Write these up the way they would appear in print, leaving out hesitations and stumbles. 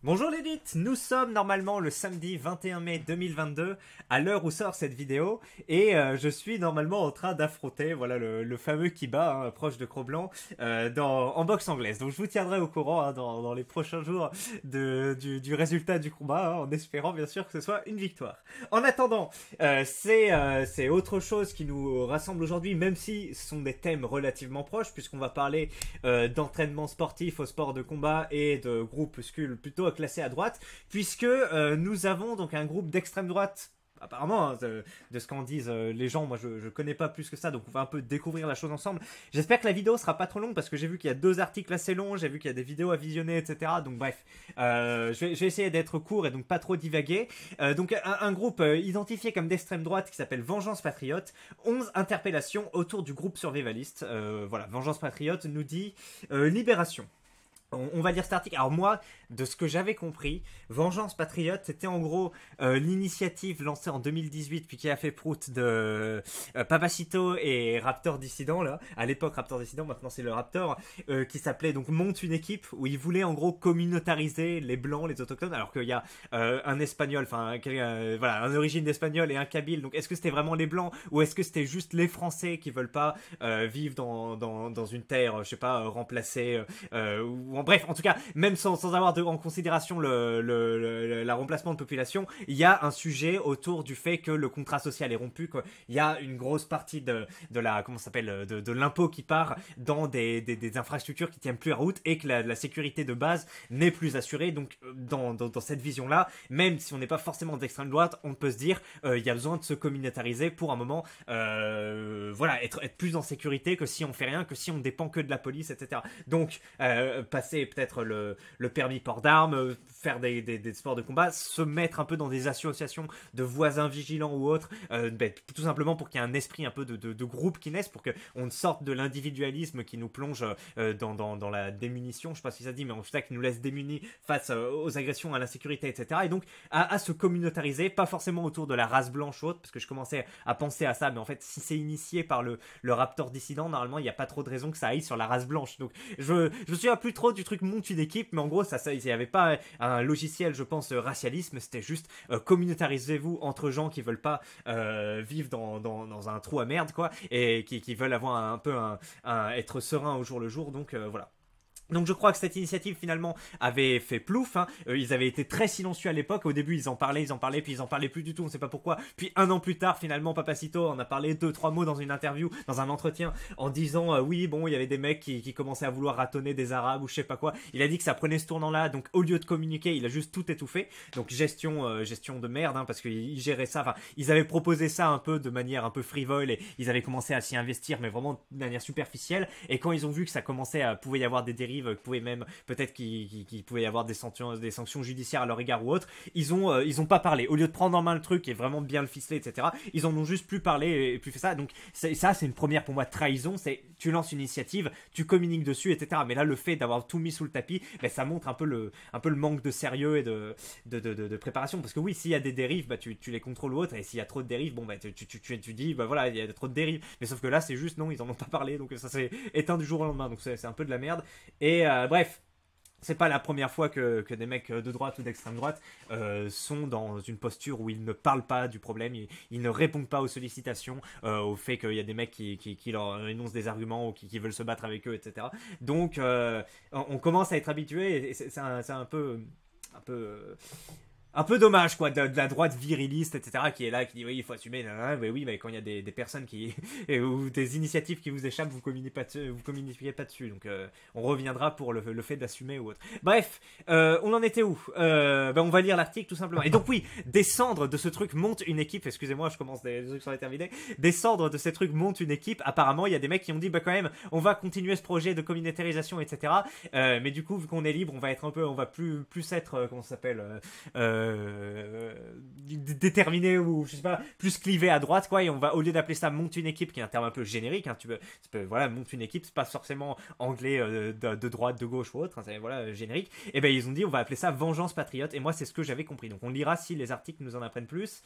Bonjour l'élite, nous sommes normalement le samedi 21 mai 2022 à l'heure où sort cette vidéo et je suis normalement en train d'affronter voilà le fameux Kiba proche de Cro-Blanc en boxe anglaise. Donc je vous tiendrai au courant dans les prochains jours du résultat du combat en espérant bien sûr que ce soit une victoire. En attendant, c'est autre chose qui nous rassemble aujourd'hui, même si ce sont des thèmes relativement proches puisqu'on va parler d'entraînement sportif au sport de combat et de groupuscules plutôt classé à droite, puisque nous avons donc un groupe d'extrême droite. Apparemment, hein, de ce qu'en disent les gens, moi je connais pas plus que ça, donc on va un peu découvrir la chose ensemble. J'espère que la vidéo sera pas trop longue parce que j'ai vu qu'il y a 2 articles assez longs, j'ai vu qu'il y a des vidéos à visionner, etc. Donc bref, je vais essayer d'être court et donc pas trop divaguer. Donc un groupe identifié comme d'extrême droite qui s'appelle Vengeance Patriote, 11 interpellations autour du groupe survivaliste. Voilà, Vengeance Patriote nous dit Libération. On va lire cet article. Alors moi, de ce que j'avais compris, Vengeance Patriote, c'était en gros l'initiative lancée en 2018, puis qui a fait prout de Papacito et Raptor Dissident, là. À l'époque, Raptor Dissident, maintenant c'est le Raptor, qui s'appelait donc Monte une équipe, où ils voulaient en gros communautariser les Blancs, les Autochtones, alors qu'il y a un Espagnol, enfin, voilà, un origine d'Espagnol et un Kabyle. Donc est-ce que c'était vraiment les Blancs, ou est-ce que c'était juste les Français qui veulent pas vivre dans une terre, je sais pas, remplacée, ou bref, en tout cas, même sans avoir en considération la remplacement de population, il y a un sujet autour du fait que le contrat social est rompu, quoi. Il y a une grosse partie de la, comment ça s'appelle, de l'impôt qui part dans des infrastructures qui tiennent plus à route et que la sécurité de base n'est plus assurée. Donc, dans cette vision-là, même si on n'est pas forcément d'extrême droite, on peut se dire, il y a besoin de se communautariser pour un moment, voilà, être plus en sécurité que si on fait rien, que si on dépend que de la police, etc. Donc, passer peut-être le permis port d'armes, faire des sports de combat, se mettre un peu dans des associations de voisins vigilants ou autres, tout simplement pour qu'il y ait un esprit un peu de groupe qui naisse, pour qu'on sorte de l'individualisme qui nous plonge dans la démunition, je sais pas si ça se dit, mais en tout cas qui nous laisse démunis face aux agressions, à l'insécurité, etc. Et donc à se communautariser, pas forcément autour de la race blanche ou autre, parce que je commençais à penser à ça, mais en fait si c'est initié par le Raptor Dissident, normalement il n'y a pas trop de raison que ça aille sur la race blanche. Donc je me souviens plus trop du truc monte une équipe, mais en gros il n'y avait pas un logiciel, je pense, racialisme, c'était juste communautarisez-vous entre gens qui veulent pas vivre dans un trou à merde, quoi, et qui veulent avoir un peu être serein au jour le jour. Donc voilà. Donc je crois que cette initiative finalement avait fait plouf, hein. Ils avaient été très silencieux à l'époque. Au début ils en parlaient, puis ils en parlaient plus du tout, on sait pas pourquoi. Puis un an plus tard finalement Papacito en a parlé 2-3 mots dans une interview, dans un entretien, en disant oui bon il y avait des mecs qui commençaient à vouloir ratonner des arabes ou je sais pas quoi. Il a dit que ça prenait ce tournant là, donc au lieu de communiquer il a juste tout étouffé. Donc gestion de merde, hein, parce qu'ils géraient ça, enfin ils avaient proposé ça un peu de manière un peu frivole et ils avaient commencé à s'y investir mais vraiment de manière superficielle. Et quand ils ont vu que ça commençait à pouvait y avoir des dérives, pouvait même peut-être qu'il pouvait y avoir des sanctions judiciaires à leur égard ou autre, ils ont pas parlé. Au lieu de prendre en main le truc et vraiment bien le ficeler, etc., ils en ont juste plus parlé et plus fait ça. Donc ça c'est une première pour moi trahison. C'est tu lances une initiative, tu communiques dessus, etc. Mais là le fait d'avoir tout mis sous le tapis, ben, ça montre un peu le manque de sérieux et de préparation. Parce que oui, s'il y a des dérives, bah, tu les contrôles ou autre, et s'il y a trop de dérives, bon bah tu dis bah voilà il y a trop de dérives. Mais sauf que là c'est juste non, ils en ont pas parlé, donc ça s'est éteint du jour au lendemain. Donc c'est un peu de la merde. Et bref, c'est pas la première fois que des mecs de droite ou d'extrême droite sont dans une posture où ils ne parlent pas du problème, ils ne répondent pas aux sollicitations, au fait qu'il y a des mecs qui leur énoncent des arguments ou qui veulent se battre avec eux, etc. Donc on commence à être habitué et c'est un peu un peu dommage quoi de la droite viriliste, etc., qui est là, qui dit oui il faut assumer, mais oui mais quand il y a des personnes qui ou des initiatives qui vous échappent, vous communiquez pas dessus, donc on reviendra pour le fait d'assumer ou autre. Bref, on en était où? On va lire l'article tout simplement. Et donc oui, descendre de ce truc monte une équipe, excusez-moi je commence des trucs sur les terminés, descendre de ces trucs monte une équipe, apparemment il y a des mecs qui ont dit bah quand même on va continuer ce projet de communautarisation, etc., mais du coup vu qu'on est libre on va être un peu, on va plus être comment ça s'appelle, déterminé ou je sais pas, plus clivé à droite, quoi. Et on va, au lieu d'appeler ça monte une équipe, qui est un terme un peu générique, hein, voilà, monte une équipe, c'est pas forcément anglais de droite, de gauche ou autre, hein, c'est voilà, générique. Et ben ils ont dit on va appeler ça vengeance patriote. Et moi c'est ce que j'avais compris. Donc on lira si les articles nous en apprennent plus.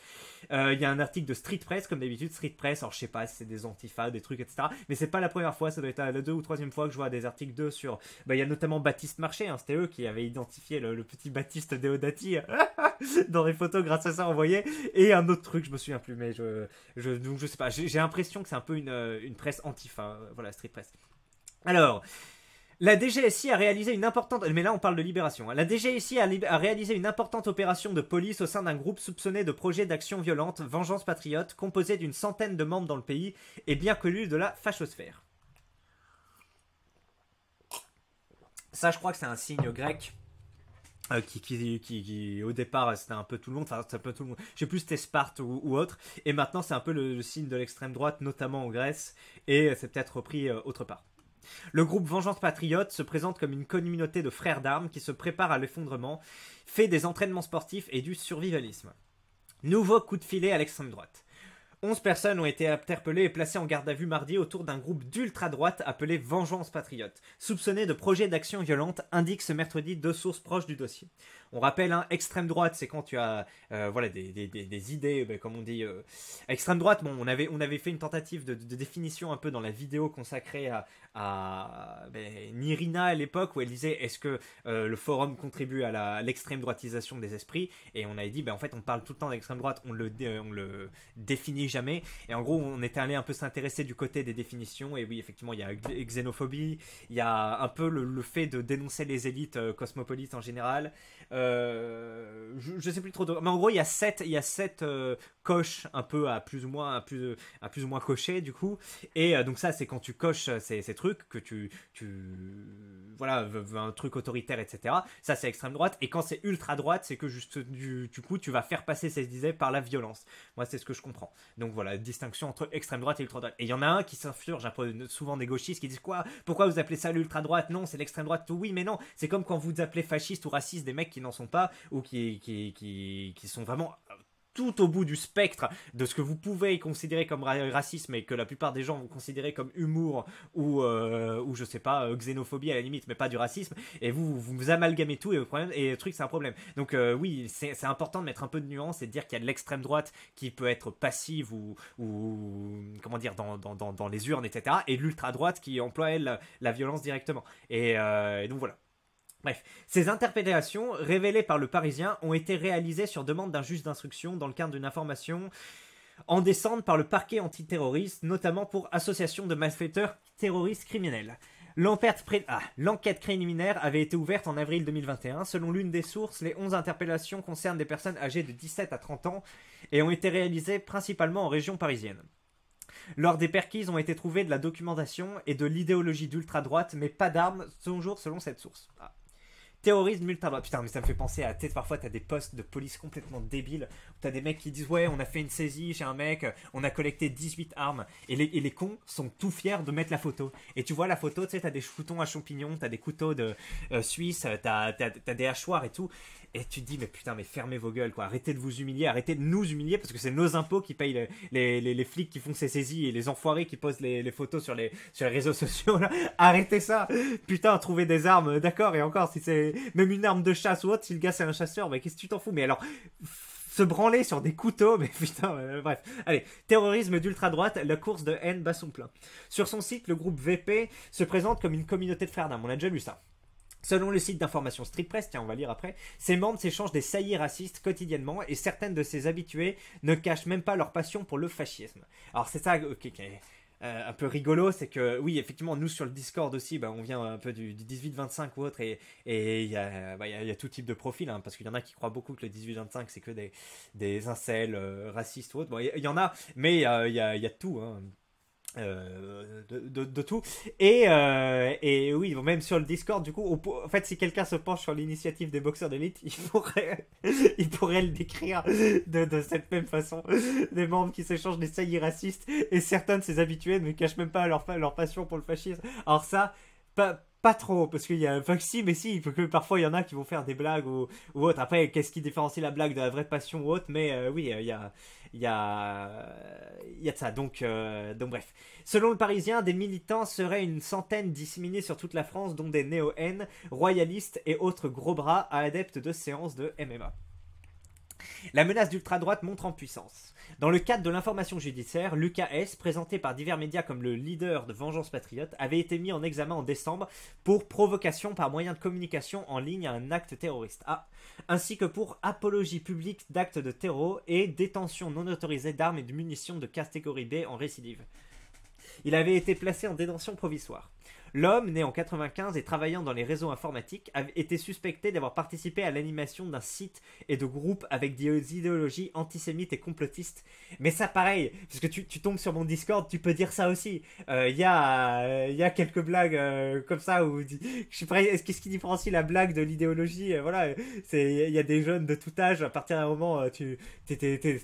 Il y a un article de Street Press, comme d'habitude, Street Press, alors je sais pas si c'est des antifas, des trucs, etc. Mais c'est pas la première fois, ça doit être la 2e ou 3e fois que je vois des articles d'eux sur. Bah, il y a notamment Baptiste Marché, hein, c'était eux qui avaient identifié le petit Baptiste Deodati dans les photos grâce à ça envoyé. Et un autre truc, je me souviens plus, mais donc, je sais pas, j'ai l'impression que c'est un peu une presse antifa, voilà, Street Press. Alors. La DGSI a réalisé une importante... Mais là, on parle de Libération. Hein. La DGSI a réalisé une importante opération de police au sein d'un groupe soupçonné de projet d'action violente, Vengeance Patriote, composé d'une centaine de membres dans le pays et bien connu de la fachosphère. Ça, je crois que c'est un signe grec qui au départ, c'était un peu tout le monde. Enfin, c'est un peu tout le monde. Je sais plus si c'était Sparte ou autre. Et maintenant, c'est un peu le signe de l'extrême droite, notamment en Grèce. Et c'est peut-être repris autre part. Le groupe Vengeance Patriote se présente comme une communauté de frères d'armes qui se prépare à l'effondrement, fait des entraînements sportifs et du survivalisme. Nouveau coup de filet à l'extrême droite. 11 personnes ont été interpellées et placées en garde à vue mardi autour d'un groupe d'ultra-droite appelé Vengeance Patriote, soupçonné de projet d'action violente, indiquent ce mercredi 2 sources proches du dossier. On rappelle, hein, extrême droite, c'est quand tu as voilà, des idées, comme on dit. Extrême droite, bon, on avait fait une tentative de définition un peu dans la vidéo consacrée à Nirina à l'époque, où elle disait est-ce que le forum contribue à l'extrême droitisation des esprits, et on avait dit en fait on parle tout le temps d'extrême droite, on le définit jamais, et en gros on était allé un peu s'intéresser du côté des définitions, et oui effectivement il y a xénophobie, il y a un peu le fait de dénoncer les élites cosmopolites en général. Je sais plus trop, mais en gros il y a 7 coches un peu à plus ou moins cocher du coup, et donc ça c'est quand tu coches ces trucs que tu voilà, un truc autoritaire, etc. Ça c'est extrême droite, et quand c'est ultra droite c'est que juste du coup tu vas faire passer ces idées par la violence. Moi c'est ce que je comprends. Donc voilà, distinction entre extrême droite et ultra droite. Et il y en a un qui s'insurge un peu souvent des gauchistes qui disent quoi, pourquoi vous appelez ça l'ultra droite? Non, c'est l'extrême droite. Oui mais non, c'est comme quand vous appelez fasciste ou raciste des mecs qui n'en sont pas, ou qui sont vraiment tout au bout du spectre de ce que vous pouvez considérer comme racisme, et que la plupart des gens vont considérer comme humour ou je sais pas, xénophobie à la limite, mais pas du racisme, et vous amalgamez tout, et le truc c'est un problème. Donc oui, c'est important de mettre un peu de nuance et de dire qu'il y a de l'extrême droite qui peut être passive ou comment dire, dans les urnes, etc., et l'ultra droite qui emploie elle la violence directement, et donc voilà. Bref, ces interpellations, révélées par le Parisien, ont été réalisées sur demande d'un juge d'instruction dans le cadre d'une information en descente par le parquet antiterroriste, notamment pour association de malfaiteurs terroristes criminels. L'enquête préliminaire avait été ouverte en avril 2021. Selon l'une des sources, les 11 interpellations concernent des personnes âgées de 17 à 30 ans et ont été réalisées principalement en région parisienne. Lors des perquises ont été trouvées de la documentation et de l'idéologie d'ultra-droite, mais pas d'armes, toujours selon cette source. Terrorisme ultra-droite. Putain, mais ça me fait penser à... Parfois, t'as des postes de police complètement débiles, où t'as des mecs qui disent « Ouais, on a fait une saisie chez un mec, on a collecté 18 armes. » Et les cons sont tout fiers de mettre la photo. Et tu vois la photo, tu sais, t'as des foutons à champignons, t'as des couteaux de suisse, t'as des hachoirs et tout. Et tu te dis, mais putain, mais fermez vos gueules, quoi. Arrêtez de vous humilier, arrêtez de nous humilier, parce que c'est nos impôts qui payent les flics qui font ces saisies, et les enfoirés qui posent les photos sur les réseaux sociaux, là. Arrêtez ça. Putain, trouver des armes, d'accord, et encore, si c'est même une arme de chasse ou autre, si le gars c'est un chasseur, mais qu'est-ce que tu t'en fous? Mais alors, se branler sur des couteaux, mais putain, bref. Allez, terrorisme d'ultra-droite, la course de haine bat son plein. Sur son site, le groupe VP se présente comme une communauté de frères d'armes. On a déjà lu ça. Selon le site d'information Street Press, tiens on va lire après, ses membres s'échangent des saillies racistes quotidiennement, et certaines de ses habitués ne cachent même pas leur passion pour le fascisme. Alors c'est ça qui est un peu rigolo, c'est que oui effectivement nous sur le Discord aussi, on vient un peu du 18-25 ou autre, et il y a tout type de profil, hein, parce qu'il y en a qui croient beaucoup que le 18-25 c'est que des incels racistes ou autre. Bon, il y en a, mais il y a tout, hein. De tout, et oui, même sur le Discord du coup en fait si quelqu'un se penche sur l'initiative des boxeurs d'élite, il pourrait le décrire de cette même façon, des membres qui s'échangent des saillies racistes, et certains de ses habitués ne cachent même pas leur passion pour le fascisme. Alors ça, Pas trop, parce qu'il y a. Enfin, si, mais si, il faut que parfois il y en a qui vont faire des blagues ou autre. Après, qu'est-ce qui différencie la blague de la vraie passion ou autre? Mais oui, il y a, il y a de ça. Donc, bref. Selon le Parisien, des militants seraient une centaine disséminés sur toute la France, dont des néo-N, royalistes et autres gros bras adeptes de séances de MMA. La menace d'ultra-droite montre en puissance. Dans le cadre de l'information judiciaire, Lucas S., présenté par divers médias comme le leader de Vengeance Patriote, avait été mis en examen en décembre pour provocation par moyen de communication en ligne à un acte terroriste, ainsi que pour apologie publique d'actes de terror et détention non autorisée d'armes et de munitions de catégorie B en récidive. Il avait été placé en détention provisoire. L'homme, né en 95 et travaillant dans les réseaux informatiques, avait été suspecté d'avoir participé à l'animation d'un site et de groupes avec des idéologies antisémites et complotistes. Mais ça, pareil, parce que tu tombes sur mon Discord, tu peux dire ça aussi. Il y a quelques blagues comme ça où je sais pas, qu'est-ce qui différencie la blague de l'idéologie? Voilà, il y a des jeunes de tout âge. À partir d'un moment, t'es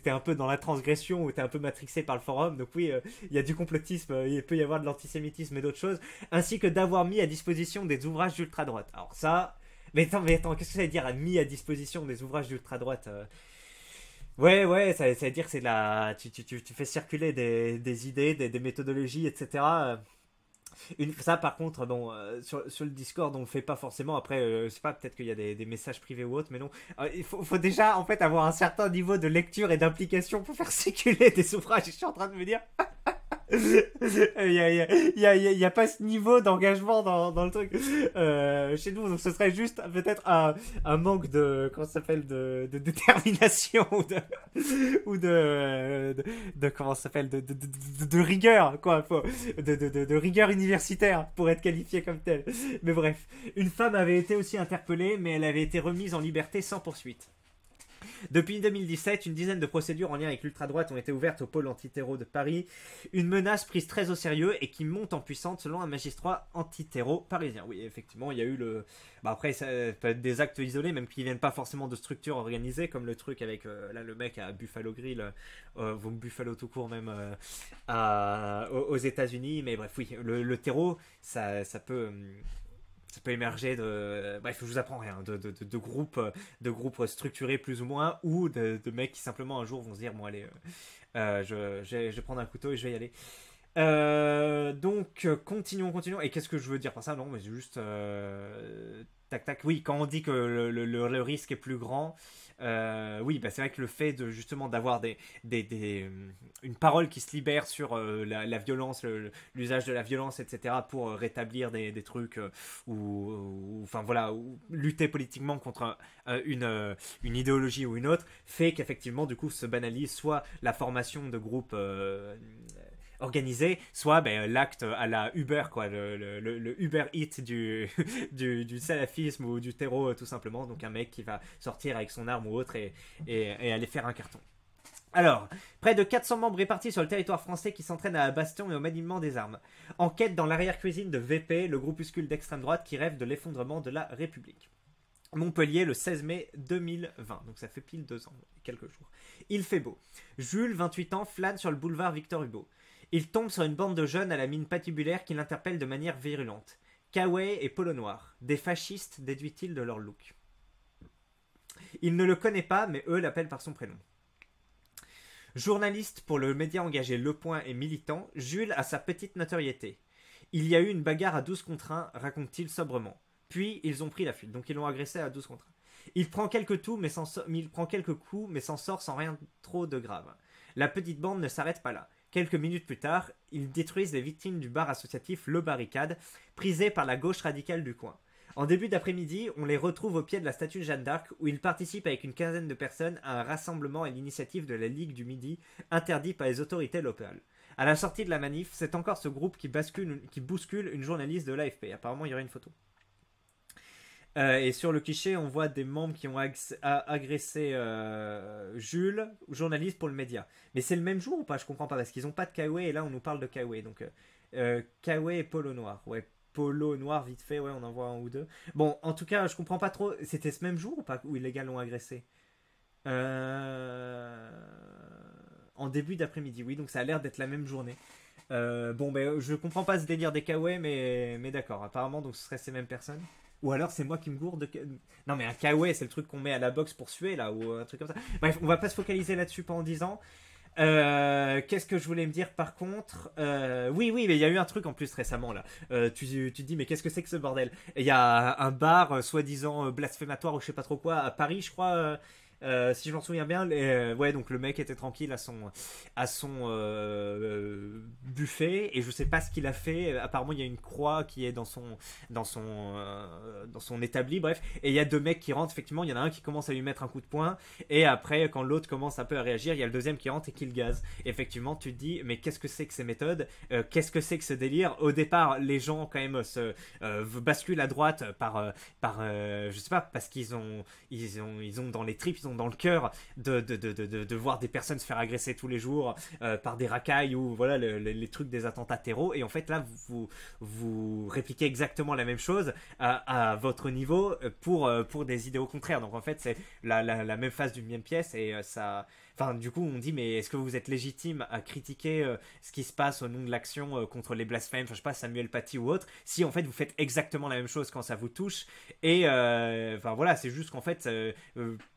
un peu dans la transgression ou t'es un peu matrixé par le forum. Donc oui, il y a du complotisme, il peut y avoir de l'antisémitisme et d'autres choses, ainsi que d'avoir mis à disposition des ouvrages d'ultra-droite. Alors ça... Mais attends, qu'est-ce que ça veut dire, mis à disposition des ouvrages d'ultra-droite? Ouais, ça veut dire que c'est de la... Tu fais circuler des idées, des méthodologies, etc. Ça, par contre, bon, sur le Discord, on le fait pas forcément. Après, je sais pas, peut-être qu'il y a des messages privés ou autres, mais non. Il faut déjà, en fait, avoir un certain niveau de lecture et d'implication pour faire circuler des ouvrages. Je suis en train de me dire... Il y a pas ce niveau d'engagement dans le truc chez nous, donc ce serait juste peut-être un manque de, comment ça s'appelle, de détermination ou de comment ça s'appelle, de rigueur, quoi, de rigueur universitaire pour être qualifié comme tel. Mais bref, une femme avait été aussi interpellée, mais elle avait été remise en liberté sans poursuite. Depuis 2017, une dizaine de procédures en lien avec l'ultra-droite ont été ouvertes au pôle antiterror de Paris. Une menace prise très au sérieux et qui monte en puissance selon un magistrat antiterror parisien. Oui, effectivement, il y a eu le... après, ça peut être des actes isolés, même qui ne viennent pas forcément de structures organisées, comme le truc avec là, le mec à Buffalo Grill, Buffalo tout court même, aux États-Unis. Mais bref, oui, le terreau, ça peut... ça peut émerger de... Bref, je vous apprends rien. De groupes structurés plus ou moins, ou de mecs qui simplement un jour vont se dire, bon allez, je vais prendre un couteau et je vais y aller. Donc, continuons. Et qu'est-ce que je veux dire par ça? Non, mais c'est juste... tac, tac. Oui, quand on dit que le risque est plus grand... oui, bah c'est vrai que le fait de justement d'avoir une parole qui se libère sur la violence, l'usage de la violence, etc., pour rétablir des trucs enfin voilà, ou lutter politiquement contre une idéologie ou une autre, fait qu'effectivement du coup se banalise soit la formation de groupes organisé, soit l'acte à la Uber, quoi, le Uber Eat du salafisme ou du terreau, tout simplement. Donc un mec qui va sortir avec son arme ou autre et aller faire un carton. Alors, près de 400 membres répartis sur le territoire français qui s'entraînent à la baston et au maniement des armes. Enquête dans l'arrière-cuisine de VP, le groupuscule d'extrême droite qui rêve de l'effondrement de la République. Montpellier, le 16 mai 2020. Donc ça fait pile 2 ans, quelques jours. Il fait beau. Jules, 28 ans, flâne sur le boulevard Victor Hugo. Il tombe sur une bande de jeunes à la mine patibulaire qui l'interpellent de manière virulente. Kawaii et Polo Noir, des fascistes, déduit-il de leur look. Il ne le connaît pas, mais eux l'appellent par son prénom. Journaliste pour le média engagé Le Point et militant, Jules a sa petite notoriété. Il y a eu une bagarre à 12 contre 1, raconte-t-il sobrement. Puis ils ont pris la fuite, donc ils l'ont agressé à 12 contre 1. Il prend quelques coups, mais s'en sort sans rien trop de grave. La petite bande ne s'arrête pas là. Quelques minutes plus tard, ils détruisent les victimes du bar associatif Le Barricade, prisé par la gauche radicale du coin. En début d'après-midi, on les retrouve au pied de la statue de Jeanne d'Arc, où ils participent avec une quinzaine de personnes à un rassemblement à l'initiative de la Ligue du Midi, interdit par les autorités locales. À la sortie de la manif, c'est encore ce groupe qui bouscule une journaliste de l'AFP. Apparemment, il y aurait une photo. Et sur le cliché, on voit des membres qui ont agressé Jules, journaliste pour le média. Mais c'est le même jour ou pas? Je comprends pas, parce qu'ils ont pas de Kawaii, et là on nous parle de Kawaii. Donc Kawaii et Polo Noir. Ouais, Polo Noir vite fait, ouais, on en voit un ou deux. Bon, en tout cas, je comprends pas trop. C'était ce même jour ou pas où les gars l'ont agressé? En début d'après-midi, oui, donc ça a l'air d'être la même journée. Bon, ben, je comprends pas ce délire des kawaii, mais d'accord. Apparemment, donc ce seraient ces mêmes personnes. Ou alors c'est moi qui me gourde. Non, mais un kawaii, c'est le truc qu'on met à la boxe pour suer, là, ou un truc comme ça. Bref, on va pas se focaliser là-dessus pendant 10 ans. Qu'est-ce que je voulais me dire par contre Oui, oui, mais il y a eu un truc en plus récemment là. Tu te dis, mais qu'est-ce que c'est que ce bordel? Il y a un bar soi-disant blasphématoire ou je sais pas trop quoi à Paris, je crois. Si je m'en souviens bien, ouais, donc le mec était tranquille à son buffet et je sais pas ce qu'il a fait. Apparemment, il y a une croix qui est dans son établi, bref. Et il y a deux mecs qui rentrent. Effectivement, il y en a un qui commence à lui mettre un coup de poing et après, quand l'autre commence un peu à réagir, il y a le deuxième qui rentre et qui le gaze. Et effectivement, tu te dis, mais qu'est-ce que c'est que ces méthodes? Qu'est-ce que c'est que ce délire? Au départ, les gens quand même basculent à droite je sais pas, parce qu'ils ont dans les tripes, ils ont dans le cœur de voir des personnes se faire agresser tous les jours par des racailles ou voilà les trucs des attentats terreaux. Et en fait, là, vous répliquez exactement la même chose à votre niveau pour des idéaux contraires. Donc en fait, c'est la même face d'une même pièce et ça. Enfin, du coup, on dit, mais est-ce que vous êtes légitime à critiquer ce qui se passe au nom de l'action contre les blasphèmes, enfin, je sais pas, Samuel Paty ou autre, si en fait vous faites exactement la même chose quand ça vous touche. Et enfin voilà, c'est juste qu'en fait,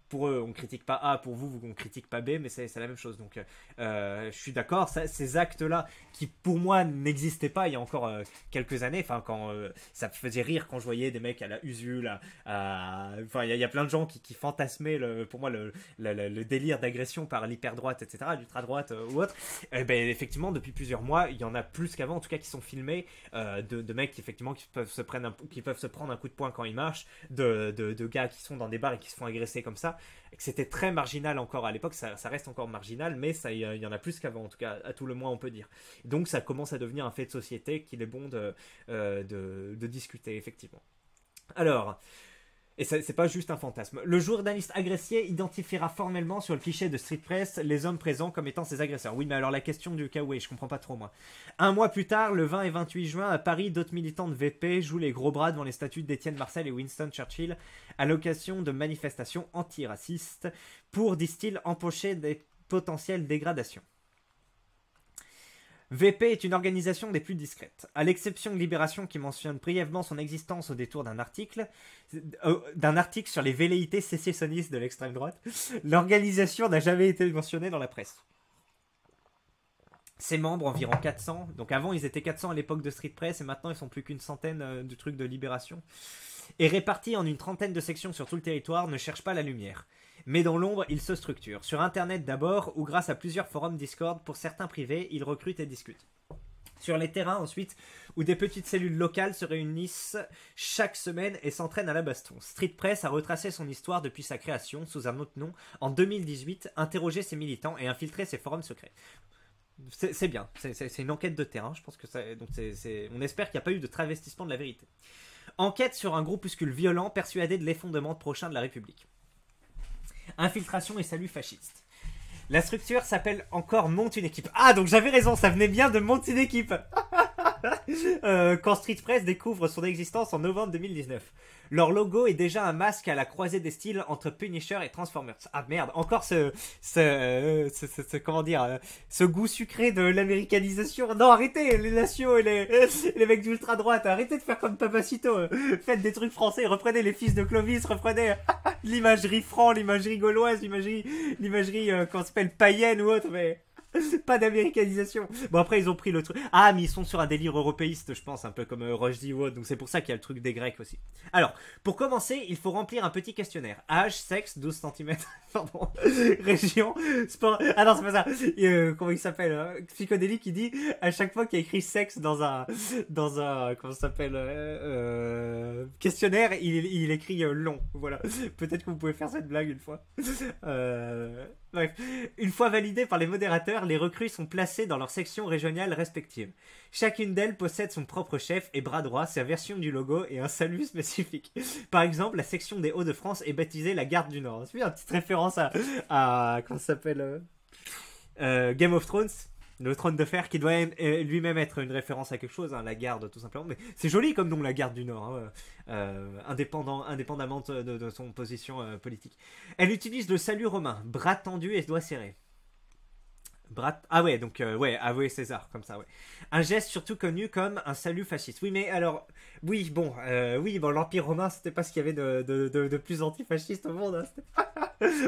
pour eux, on critique pas A, pour vous, on critique pas B, mais c'est la même chose. Donc, je suis d'accord. Ces actes-là, qui pour moi n'existaient pas il y a encore quelques années, enfin, quand ça me faisait rire quand je voyais des mecs à la Usul, enfin, il y a plein de gens qui fantasmaient, pour moi, le délire d'agression par l'hyper-droite, etc., l'ultra-droite ou autre. Ben, effectivement, depuis plusieurs mois, il y en a plus qu'avant, en tout cas, qui sont filmés, de mecs qui, effectivement, qui peuvent se prendre un coup de poing quand ils marchent, de gars qui sont dans des bars et qui se font agresser comme ça. Que c'était très marginal encore à l'époque, ça reste encore marginal, mais il y en a plus qu'avant, en tout cas, à tout le moins, on peut dire. Donc ça commence à devenir un fait de société qu'il est bon de discuter, effectivement. Alors, et c'est pas juste un fantasme. Le journaliste agressé identifiera formellement sur le cliché de Street Press les hommes présents comme étant ses agresseurs. Oui, mais alors la question du kawaii, je comprends pas trop moi. Un mois plus tard, le 20 et 28 juin, à Paris, d'autres militants de VP jouent les gros bras devant les statues d'Étienne Marcel et Winston Churchill à l'occasion de manifestations antiracistes pour, disent-ils, empocher des potentielles dégradations. VP est une organisation des plus discrètes. À l'exception de Libération qui mentionne brièvement son existence au détour d'un article sur les velléités sécessionnistes de l'extrême droite, l'organisation n'a jamais été mentionnée dans la presse. Ses membres, environ 400, donc avant ils étaient 400 à l'époque de Street Press et maintenant ils sont plus qu'une centaine du truc de Libération, et répartis en une trentaine de sections sur tout le territoire, ne cherchent pas la lumière. Mais dans l'ombre, ils se structurent. Sur Internet d'abord, ou grâce à plusieurs forums Discord, pour certains privés, ils recrutent et discutent. Sur les terrains ensuite, où des petites cellules locales se réunissent chaque semaine et s'entraînent à la baston. Street Press a retracé son histoire depuis sa création, sous un autre nom, en 2018, interrogé ses militants et infiltré ses forums secrets. C'est bien, c'est une enquête de terrain, je pense que ça, donc on espère qu'il n'y a pas eu de travestissement de la vérité. Enquête sur un groupuscule violent persuadé de l'effondrement prochain de la République. Infiltration et salut fasciste. La structure s'appelle encore Monte une équipe. Ah, donc j'avais raison, ça venait bien de Monte une équipe. Quand Street Press découvre son existence en novembre 2019. Leur logo est déjà un masque à la croisée des styles entre Punisher et Transformers. Ah merde, encore comment dire, ce goût sucré de l'américanisation. Non, arrêtez, les nationaux et les mecs d'ultra droite, arrêtez de faire comme Papacito. Faites des trucs français, reprenez les fils de Clovis, reprenez l'imagerie franc, l'imagerie gauloise, l'imagerie qu'on s'appelle païenne ou autre, mais pas d'américanisation. Bon, après, ils ont pris le truc. Ah, mais ils sont sur un délire européiste, je pense, un peu comme Rushdie ou autre. Donc, c'est pour ça qu'il y a le truc des Grecs aussi. Alors, pour commencer, il faut remplir un petit questionnaire. Âge, sexe, 12 cm. Pardon. Région, sport. Ah non, c'est pas ça. Comment il s'appelle Psychodélique qui dit à chaque fois qu'il y a écrit sexe dans un comment ça s'appelle questionnaire, il écrit long. Voilà. Peut-être que vous pouvez faire cette blague une fois. Bref, une fois validées par les modérateurs, les recrues sont placées dans leurs sections régionales respectives. Chacune d'elles possède son propre chef et bras droit, sa version du logo et un salut spécifique. Par exemple, la section des Hauts-de-France est baptisée la Garde du Nord. C'est une petite référence à comment ça s'appelle Game of Thrones, le trône de fer, qui doit lui-même être une référence à quelque chose, hein, la Garde tout simplement. Mais c'est joli comme nom, la Garde du Nord, hein, indépendamment de son position politique. Elle utilise le salut romain, bras tendu et doigts serrés. Ah ouais, donc ouais, avouer César, comme ça, ouais. Un geste surtout connu comme un salut fasciste. Oui, mais alors, oui, bon, l'Empire romain, c'était pas ce qu'il y avait de plus antifasciste au monde. Hein.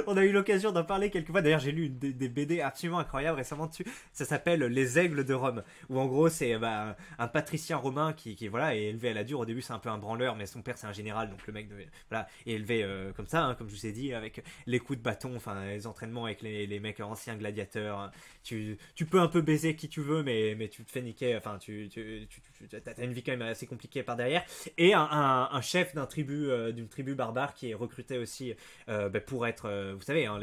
On a eu l'occasion d'en parler quelques fois. D'ailleurs, j'ai lu des BD absolument incroyables récemment dessus. Ça s'appelle Les Aigles de Rome. Où en gros, c'est un patricien romain qui voilà, est élevé à la dure. Au début, c'est un peu un branleur, mais son père, c'est un général. Donc le mec voilà, est élevé comme ça, hein, comme je vous ai dit, avec les coups de bâton, enfin, les entraînements avec les mecs anciens gladiateurs. Hein. Tu peux un peu baiser qui tu veux, mais tu te fais niquer. Enfin, t'as une vie quand même assez compliquée par derrière. Et un chef d'une tribu barbare qui est recruté aussi pour être, vous savez, hein,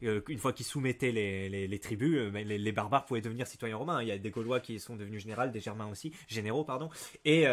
une fois qu'ils soumettaient les tribus, les barbares pouvaient devenir citoyens romains. Hein. Il y a des Gaulois qui sont devenus généraux, des Germains aussi, généraux, pardon. Et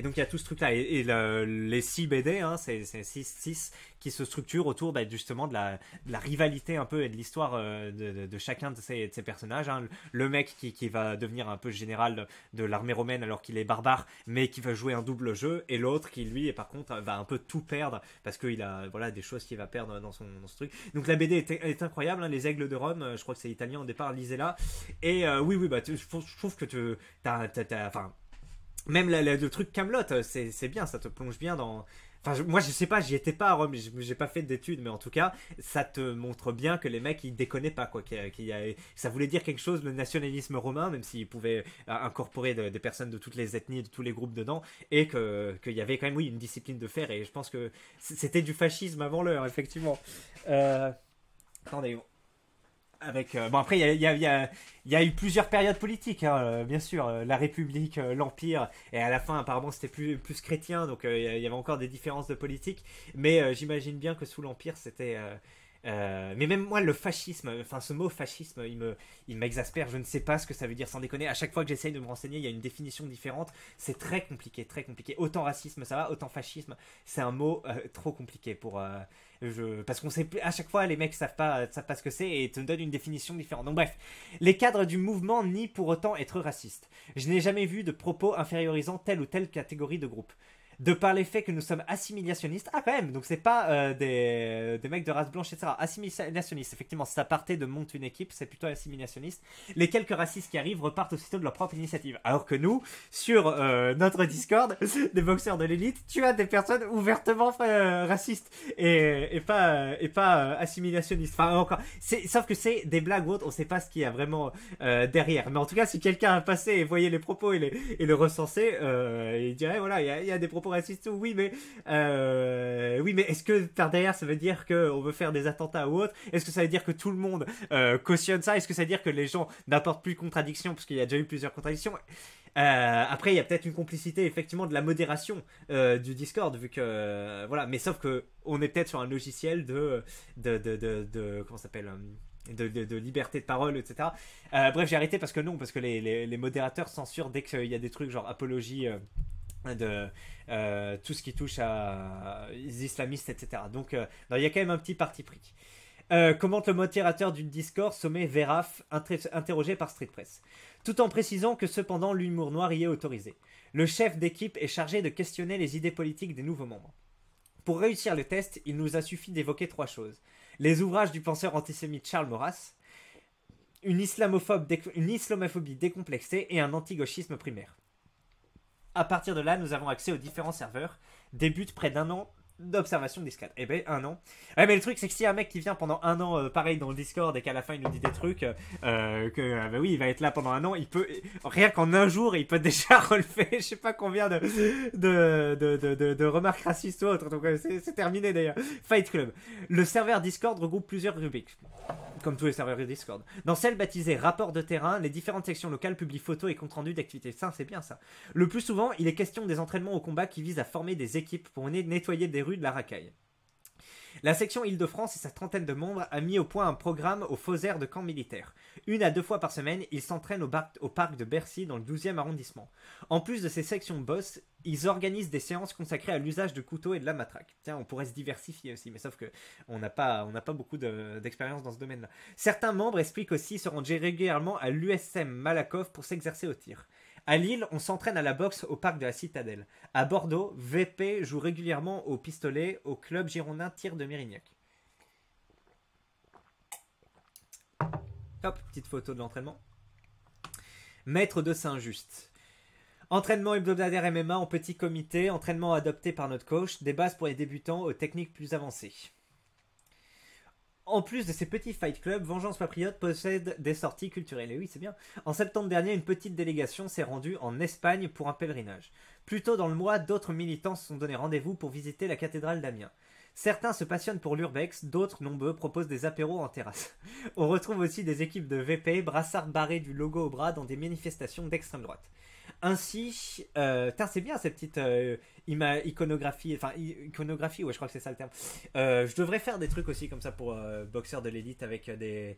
donc il y a tout ce truc-là. Et les 6 BD, hein, c'est 6 qui se structurent autour justement de la rivalité un peu et de l'histoire de chacun de ces personnages. Hein. Le mec qui va devenir un peu général de l'armée romaine alors qu'il est barbare, mais qui va jouer un double jeu, et l'autre qui lui, par contre, va un peu tout perdre parce qu'il a voilà, des choses qu'il va perdre dans ce truc. Donc la BD est incroyable, hein, Les Aigles de Rome, je crois que c'est italien au départ, lisez-la. Et oui, je trouve que enfin, même le truc Camelot, c'est bien, ça te plonge bien dans. Enfin, moi, je sais pas, j'y étais pas à Rome, j'ai pas fait d'études, mais en tout cas, ça te montre bien que les mecs, ils déconnaient pas, quoi. Ça voulait dire quelque chose, le nationalisme romain, même s'ils pouvaient incorporer des personnes de toutes les ethnies, de tous les groupes dedans, et qu'il y avait quand même, oui, une discipline de fer, et je pense que c'était du fascisme avant l'heure, effectivement. Attendez, avec bon après il y a eu plusieurs périodes politiques hein, bien sûr la République l'Empire et à la fin apparemment c'était plus chrétien donc il y avait encore des différences de politique mais j'imagine bien que sous l'Empire c'était mais même moi le fascisme enfin ce mot fascisme il m'exaspère je ne sais pas ce que ça veut dire sans déconner à chaque fois que j'essaye de me renseigner il y a une définition différente c'est très compliqué autant racisme ça va autant fascisme c'est un mot trop compliqué pour parce qu'on sait à chaque fois les mecs savent pas ce que c'est et te donnent une définition différente. Donc bref, les cadres du mouvement nient pour autant être racistes. Je n'ai jamais vu de propos infériorisant telle ou telle catégorie de groupe. De par les faits que nous sommes assimilationnistes, ah quand même, donc c'est pas des mecs de race blanche, etc. Assimilationnistes, effectivement, si ça partait de monte une équipe, c'est plutôt assimilationniste. Les quelques racistes qui arrivent repartent aussitôt de leur propre initiative. Alors que nous, sur notre Discord, des boxeurs de l'élite, tu as des personnes ouvertement racistes et pas assimilationnistes. Enfin, encore, sauf que c'est des blagues ou autres, on sait pas ce qu'il y a vraiment derrière. Mais en tout cas, si quelqu'un a passé et voyait les propos et le recensait, il dirait voilà, il y a des propos racistes, oui, mais est-ce que par derrière ça veut dire qu'on veut faire des attentats ou autre? Est-ce que ça veut dire que tout le monde cautionne ça? Est-ce que ça veut dire que les gens n'apportent plus de contradictions parce qu'il y a déjà eu plusieurs contradictions? Après, il y a peut-être une complicité effectivement de la modération du Discord, vu que voilà, mais sauf que on est peut-être sur un logiciel de comment ça s'appelle? De liberté de parole, etc. Bref, j'ai arrêté parce que les modérateurs censurent dès qu'il y a des trucs genre apologie de tout ce qui touche à les islamistes, etc. Donc, non, il y a quand même un petit parti pris. Commente le modérateur du Discord, sommet Veraf, interrogé par Street Press. Tout en précisant que cependant l'humour noir y est autorisé. Le chef d'équipe est chargé de questionner les idées politiques des nouveaux membres. Pour réussir le test, il nous a suffi d'évoquer 3 choses. Les ouvrages du penseur antisémite Charles Maurras, une islamophobie décomplexée et un anti-gauchisme primaire. À partir de là, nous avons accès aux différents serveurs. Débute près d'1 an d'observation discrète. Eh ben, 1 an. Ouais, mais le truc, c'est que si un mec qui vient pendant 1 an, pareil, dans le Discord, et qu'à la fin, il nous dit des trucs, bah oui, il va être là pendant 1 an, il peut, rien qu'en 1 jour, il peut déjà relever, je sais pas combien de remarques racistes ou autres. Donc, c'est terminé d'ailleurs. Fight Club. Le serveur Discord regroupe plusieurs rubriques. Comme tous les serveurs Discord. Dans celle baptisée rapport de terrain, les différentes sections locales publient photos et comptes rendus d'activités. Ça, c'est bien ça. Le plus souvent, il est question des entraînements au combat qui visent à former des équipes pour nettoyer des rues de la racaille. La section Île-de-France et sa trentaine de membres a mis au point un programme aux faux airs de camp militaire. 1 à 2 fois par semaine, ils s'entraînent au parc de Bercy dans le 12e arrondissement. En plus de ces sections boss, ils organisent des séances consacrées à l'usage de couteaux et de la matraque. Tiens, on pourrait se diversifier aussi, mais sauf que on n'a pas beaucoup d'expérience dans ce domaine-là. Certains membres expliquent aussi se rendre régulièrement à l'USM Malakoff pour s'exercer au tir. À Lille, on s'entraîne à la boxe au parc de la Citadelle. À Bordeaux, VP joue régulièrement au pistolet au club girondin Tir de Mérignac. Hop, petite photo de l'entraînement. Maître de Saint-Just. Entraînement hebdomadaire MMA en petit comité, entraînement adopté par notre coach, des bases pour les débutants aux techniques plus avancées. En plus de ces petits fight clubs, Vengeance Patriote possède des sorties culturelles. Et oui, c'est bien. En septembre dernier, une petite délégation s'est rendue en Espagne pour un pèlerinage. Plus tôt dans le mois, d'autres militants se sont donné rendez-vous pour visiter la cathédrale d'Amiens. Certains se passionnent pour l'urbex, d'autres, nombreux, proposent des apéros en terrasse. On retrouve aussi des équipes de VP, brassards barrés du logo au bras dans des manifestations d'extrême droite. Ainsi, c'est bien cette petite iconographie, iconographie, ouais, je crois que c'est ça le terme. Je devrais faire des trucs aussi comme ça pour boxeurs de l'élite avec des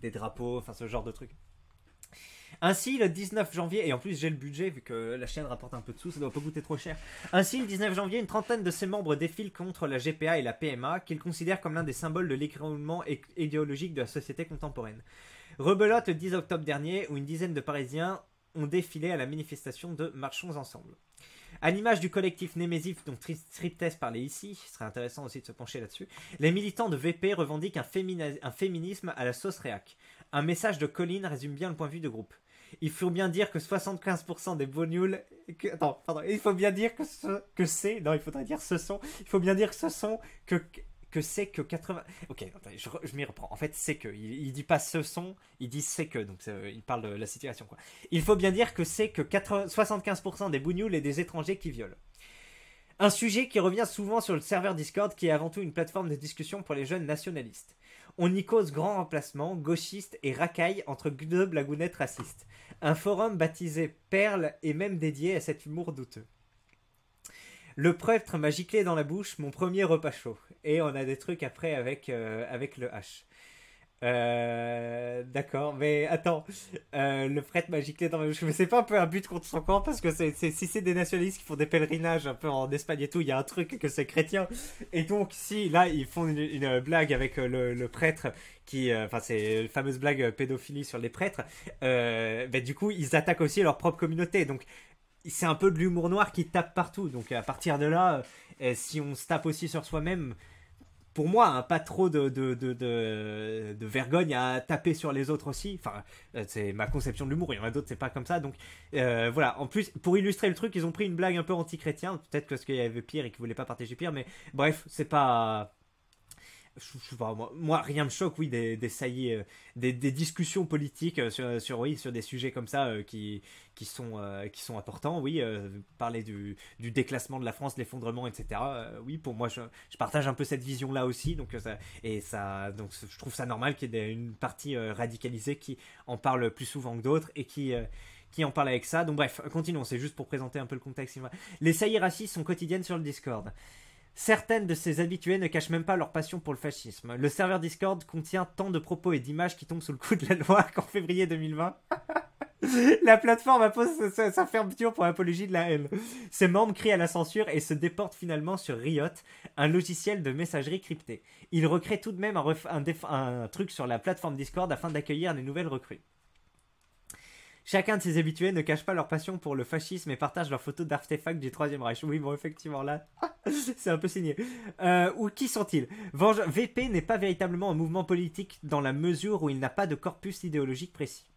drapeaux, enfin ce genre de trucs. Ainsi, le 19 janvier, et en plus j'ai le budget vu que la chaîne rapporte un peu de sous, ça doit pas coûter trop cher. Ainsi, le 19 janvier, une trentaine de ses membres défilent contre la GPA et la PMA, qu'ils considèrent comme l'un des symboles de l'écroulement idéologique de la société contemporaine. Rebelote le 10 octobre dernier, où une dizaine de Parisiens ont défilé à la manifestation de Marchons Ensemble. À l'image du collectif Némésis, dont Striptest parlait ici, ce serait intéressant aussi de se pencher là-dessus, les militants de VP revendiquent un féminisme à la sauce réac. Un message de Colline résume bien le point de vue de groupe. Il faut bien dire que 75% des bonoules... il faut bien dire que c'est... Non, il faudrait dire ce sont... Il faut bien dire que ce sont que c'est que 80... Ok, attendez, je m'y reprends. En fait, c'est que. Il dit pas ce sont, il dit c'est que. Donc, il parle de la situation, quoi. Il faut bien dire que c'est que 75% des bougnoules et des étrangers qui violent. Un sujet qui revient souvent sur le serveur Discord, qui est avant tout une plateforme de discussion pour les jeunes nationalistes. On y cause grand remplacement, gauchiste et racaille entre deux blagounettes racistes. Un forum baptisé Perle est même dédié à cet humour douteux. Le prêtre m'a giclé dans la bouche, mon premier repas chaud. Et on a des trucs après avec le H. D'accord, mais attends. Le prêtre m'a giclé dans la bouche. Mais c'est pas un peu un but contre son camp parce que si c'est des nationalistes qui font des pèlerinages un peu en Espagne et tout, il y a un truc que c'est chrétien. Et donc, si là, ils font une blague avec le prêtre qui. C'est la fameuse blague pédophilie sur les prêtres. Du coup, ils attaquent aussi leur propre communauté. Donc, c'est un peu de l'humour noir qui tape partout. Donc à partir de là, si on se tape aussi sur soi-même, pour moi, hein, pas trop de vergogne à taper sur les autres aussi. Enfin, c'est ma conception de l'humour. Il y en a d'autres, c'est pas comme ça. Donc voilà. En plus, pour illustrer le truc, ils ont pris une blague un peu anti-chrétien. Peut-être parce qu'il y avait pire et qu'ils voulaient pas partager pire. Mais bref, c'est pas... Moi, rien me choque, oui, des saillies, des discussions politiques sur des sujets comme ça qui sont importants, oui, parler du déclassement de la France, de l'effondrement, etc. Oui, pour moi, je partage un peu cette vision-là aussi, donc je trouve ça normal qu'il y ait une partie radicalisée qui en parle plus souvent que d'autres et qui en parle avec ça. Donc bref, continuons, c'est juste pour présenter un peu le contexte. Les saillies racistes sont quotidiennes sur le Discord. Certaines de ces habitués ne cachent même pas leur passion pour le fascisme. Le serveur Discord contient tant de propos et d'images qui tombent sous le coup de la loi qu'en février 2020, la plateforme impose sa fermeture pour apologie de la haine. Ses membres crient à la censure et se déportent finalement sur Riot, un logiciel de messagerie cryptée. Ils recréent tout de même un truc sur la plateforme Discord afin d'accueillir les nouvelles recrues. Chacun de ces habitués ne cache pas leur passion pour le fascisme et partage leurs photos d'artefacts du Troisième Reich. Oui, bon, effectivement, là, c'est un peu signé. Ou qui sont-ils ? VP n'est pas véritablement un mouvement politique dans la mesure où il n'a pas de corpus idéologique précis.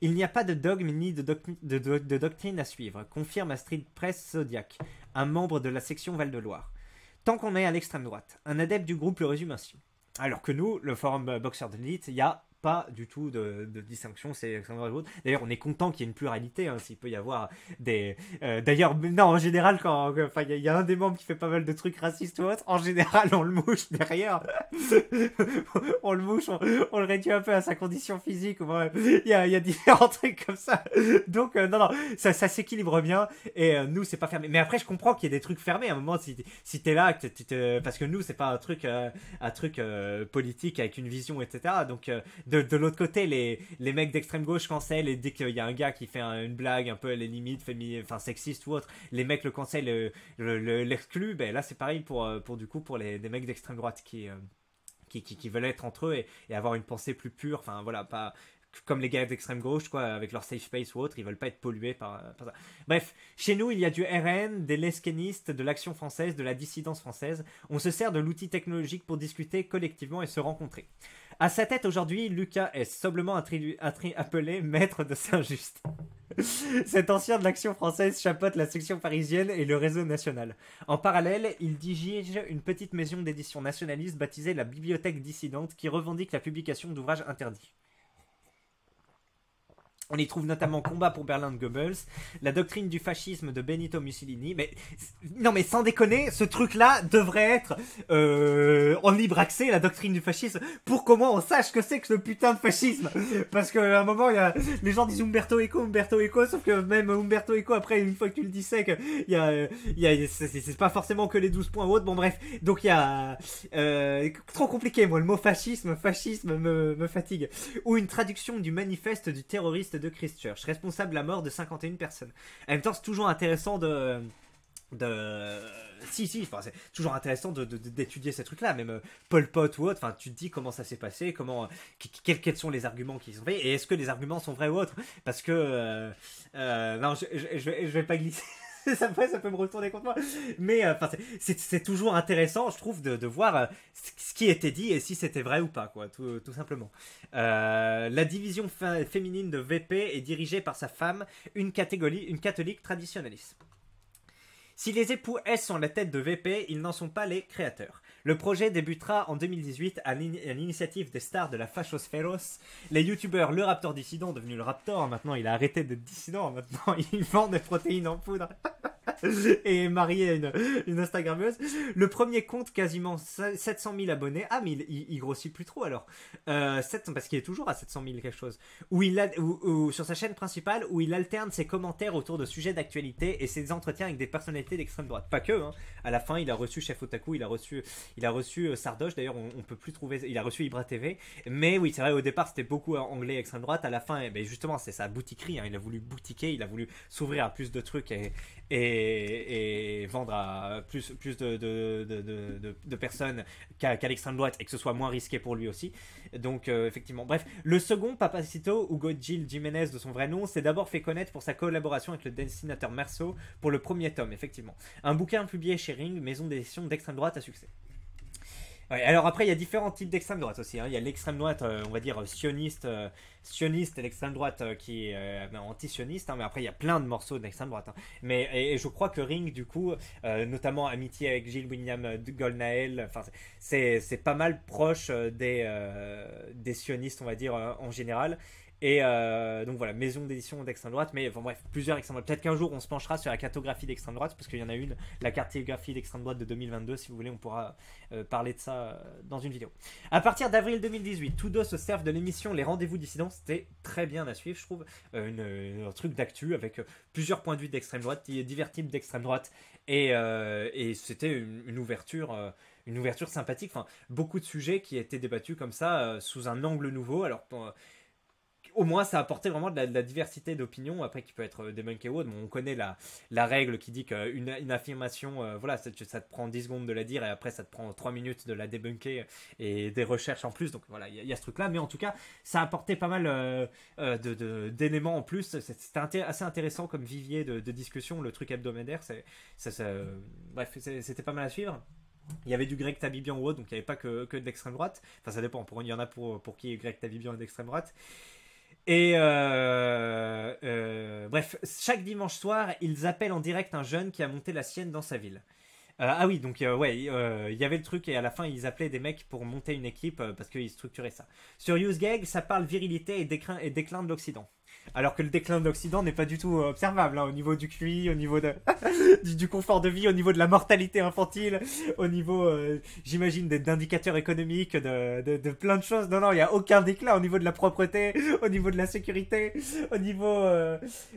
Il n'y a pas de dogme ni de doctrine à suivre, confirme à Street Press Zodiac, un membre de la section Val-de-Loire. Tant qu'on est à l'extrême droite, un adepte du groupe le résume ainsi. Alors que nous, le forum Boxer de l'élite, il y a pas du tout de distinction, c'est d'ailleurs on est content qu'il y ait une pluralité, hein, s'il peut y avoir des d'ailleurs non, en général quand il y a un des membres qui fait pas mal de trucs racistes ou autres, en général on le mouche derrière. On le mouche, on le réduit un peu à sa condition physique, il y a différents trucs comme ça, donc non ça s'équilibre bien et nous c'est pas fermé, mais après je comprends qu'il y ait des trucs fermés à un moment si t'es là parce que nous c'est pas un truc politique avec une vision, etc. Donc de l'autre côté, les mecs d'extrême gauche cancellent et dès qu'il y a un gars qui fait une blague un peu à les limites sexiste ou autre, les mecs le cancellent, l'excluent. Ben là c'est pareil pour des mecs d'extrême droite qui veulent être entre eux et avoir une pensée plus pure. Enfin voilà, pas comme les gars d'extrême gauche, quoi, avec leur safe space ou autre, ils veulent pas être pollués par ça. Bref, chez nous, il y a du RN, des lesquenistes, de l'action française, de la dissidence française. On se sert de l'outil technologique pour discuter collectivement et se rencontrer. À sa tête aujourd'hui, Lucas est soblement appelé maître de Saint-Just. Cet ancien de l'action française chapeaute la section parisienne et le réseau national. En parallèle, il dirige une petite maison d'édition nationaliste baptisée la Bibliothèque dissidente qui revendique la publication d'ouvrages interdits. On y trouve notamment Combat pour Berlin de Goebbels, la doctrine du fascisme de Benito Mussolini. Mais non, mais sans déconner, ce truc-là devrait être en libre accès, la doctrine du fascisme, pour comment on sache que c'est que ce putain de fascisme. Parce qu'à un moment, il y a les gens disent Umberto Eco, sauf que même Umberto Eco, après, une fois que tu le dissèques, c'est pas forcément que les 12 points ou autres. Bon, bref, donc il y a trop compliqué, moi, le mot fascisme me fatigue. Ou une traduction du manifeste du terroriste de Christchurch, responsable de la mort de 51 personnes. En même temps, c'est toujours intéressant enfin, c'est toujours intéressant d'étudier ces trucs-là, même Pol Pot ou autre. Enfin, tu te dis comment ça s'est passé, quels sont les arguments qui sont faits, et est-ce que les arguments sont vrais ou autres. Parce que non, je vais pas glisser. Ça peut me retourner contre moi. Mais enfin, c'est toujours intéressant, je trouve, de voir ce qui était dit et si c'était vrai ou pas, quoi, tout simplement. La division féminine de VP est dirigée par sa femme, une catholique traditionnaliste. Si les époux S sont la tête de VP, ils n'en sont pas les créateurs. Le projet débutera en 2018 à l'initiative des stars de la Fachosféros. Les youtubeurs Le Raptor Dissident, devenu le Raptor, maintenant il a arrêté d'être dissident, maintenant il vend des protéines en poudre. Et est marié à une Instagrammeuse. Le premier compte quasiment 700 000 abonnés. Ah, mais il grossit plus trop alors. Parce qu'il est toujours à 700 000 quelque chose. Ou sur sa chaîne principale, où il alterne ses commentaires autour de sujets d'actualité et ses entretiens avec des personnalités d'extrême droite. Pas que, hein. À la fin, il a reçu Chef Otaku, il a reçu Sardoche. D'ailleurs, on peut plus trouver. Il a reçu Ibra TV. Mais oui, c'est vrai, au départ, c'était beaucoup anglais extrême droite. À la fin, justement, c'est sa boutiquerie. Hein. Il a voulu boutiquer, il a voulu s'ouvrir à plus de trucs et vendre à plus de personnes qu'à l'extrême droite et que ce soit moins risqué pour lui aussi. Donc effectivement, bref, le second, Papacito, Hugo Gil Jiménez de son vrai nom, s'est d'abord fait connaître pour sa collaboration avec le dessinateur Merceau pour le premier tome, effectivement. Un bouquin publié chez Ring, maison d'édition d'extrême droite à succès. Ouais, alors après, il y a différents types d'extrême droite aussi. Hein. Il y a l'extrême droite, on va dire, sioniste et l'extrême droite qui est anti-sioniste. Hein. Mais après, il y a plein de morceaux d'extrême droite. Hein. Et je crois que Ring, du coup, notamment amitié avec Gilles William Golnaël, c'est pas mal proche des sionistes, on va dire, en général. Et donc voilà, maison d'édition d'extrême droite, mais enfin bref, plusieurs extrême droite. Peut-être qu'un jour on se penchera sur la cartographie d'extrême droite, parce qu'il y en a une, la cartographie d'extrême droite de 2022, si vous voulez, on pourra parler de ça dans une vidéo. À partir d'avril 2018, tous deux se servent de l'émission Les Rendez-vous Dissidents, c'était très bien à suivre, je trouve, un truc d'actu avec plusieurs points de vue d'extrême droite, divers types d'extrême droite, et c'était une ouverture. Une ouverture sympathique, enfin beaucoup de sujets qui étaient débattus comme ça, sous un angle nouveau. Alors au moins ça apportait vraiment de la diversité d'opinions, après qui peut être débunké ou autre. Bon, on connaît la règle qui dit qu'une affirmation, voilà, ça te prend 10 secondes de la dire et après ça te prend 3 minutes de la débunker et des recherches en plus, donc voilà, il y a ce truc là, mais en tout cas ça apportait pas mal d'éléments en plus. C'était assez intéressant comme vivier de discussion, le truc hebdomadaire, bref, c'était pas mal à suivre. Il y avait du Greg Tabibian ou autre, donc il n'y avait pas que de l'extrême droite, enfin ça dépend, il y en a pour qui Greg Tabibian est d'extrême droite. Et bref, chaque dimanche soir, ils appellent en direct un jeune qui a monté la sienne dans sa ville. Ah oui, donc ouais, il y avait le truc et à la fin ils appelaient des mecs pour monter une équipe parce qu'ils structuraient ça. Sur UseGag, ça parle virilité et déclin de l'Occident. Alors que le déclin de l'Occident n'est pas du tout observable, hein, au niveau du QI, au niveau du confort de vie, au niveau de la mortalité infantile, au niveau, j'imagine, d'indicateurs économiques, de plein de choses. Non, il n'y a aucun déclin au niveau de la propreté, au niveau de la sécurité, au niveau,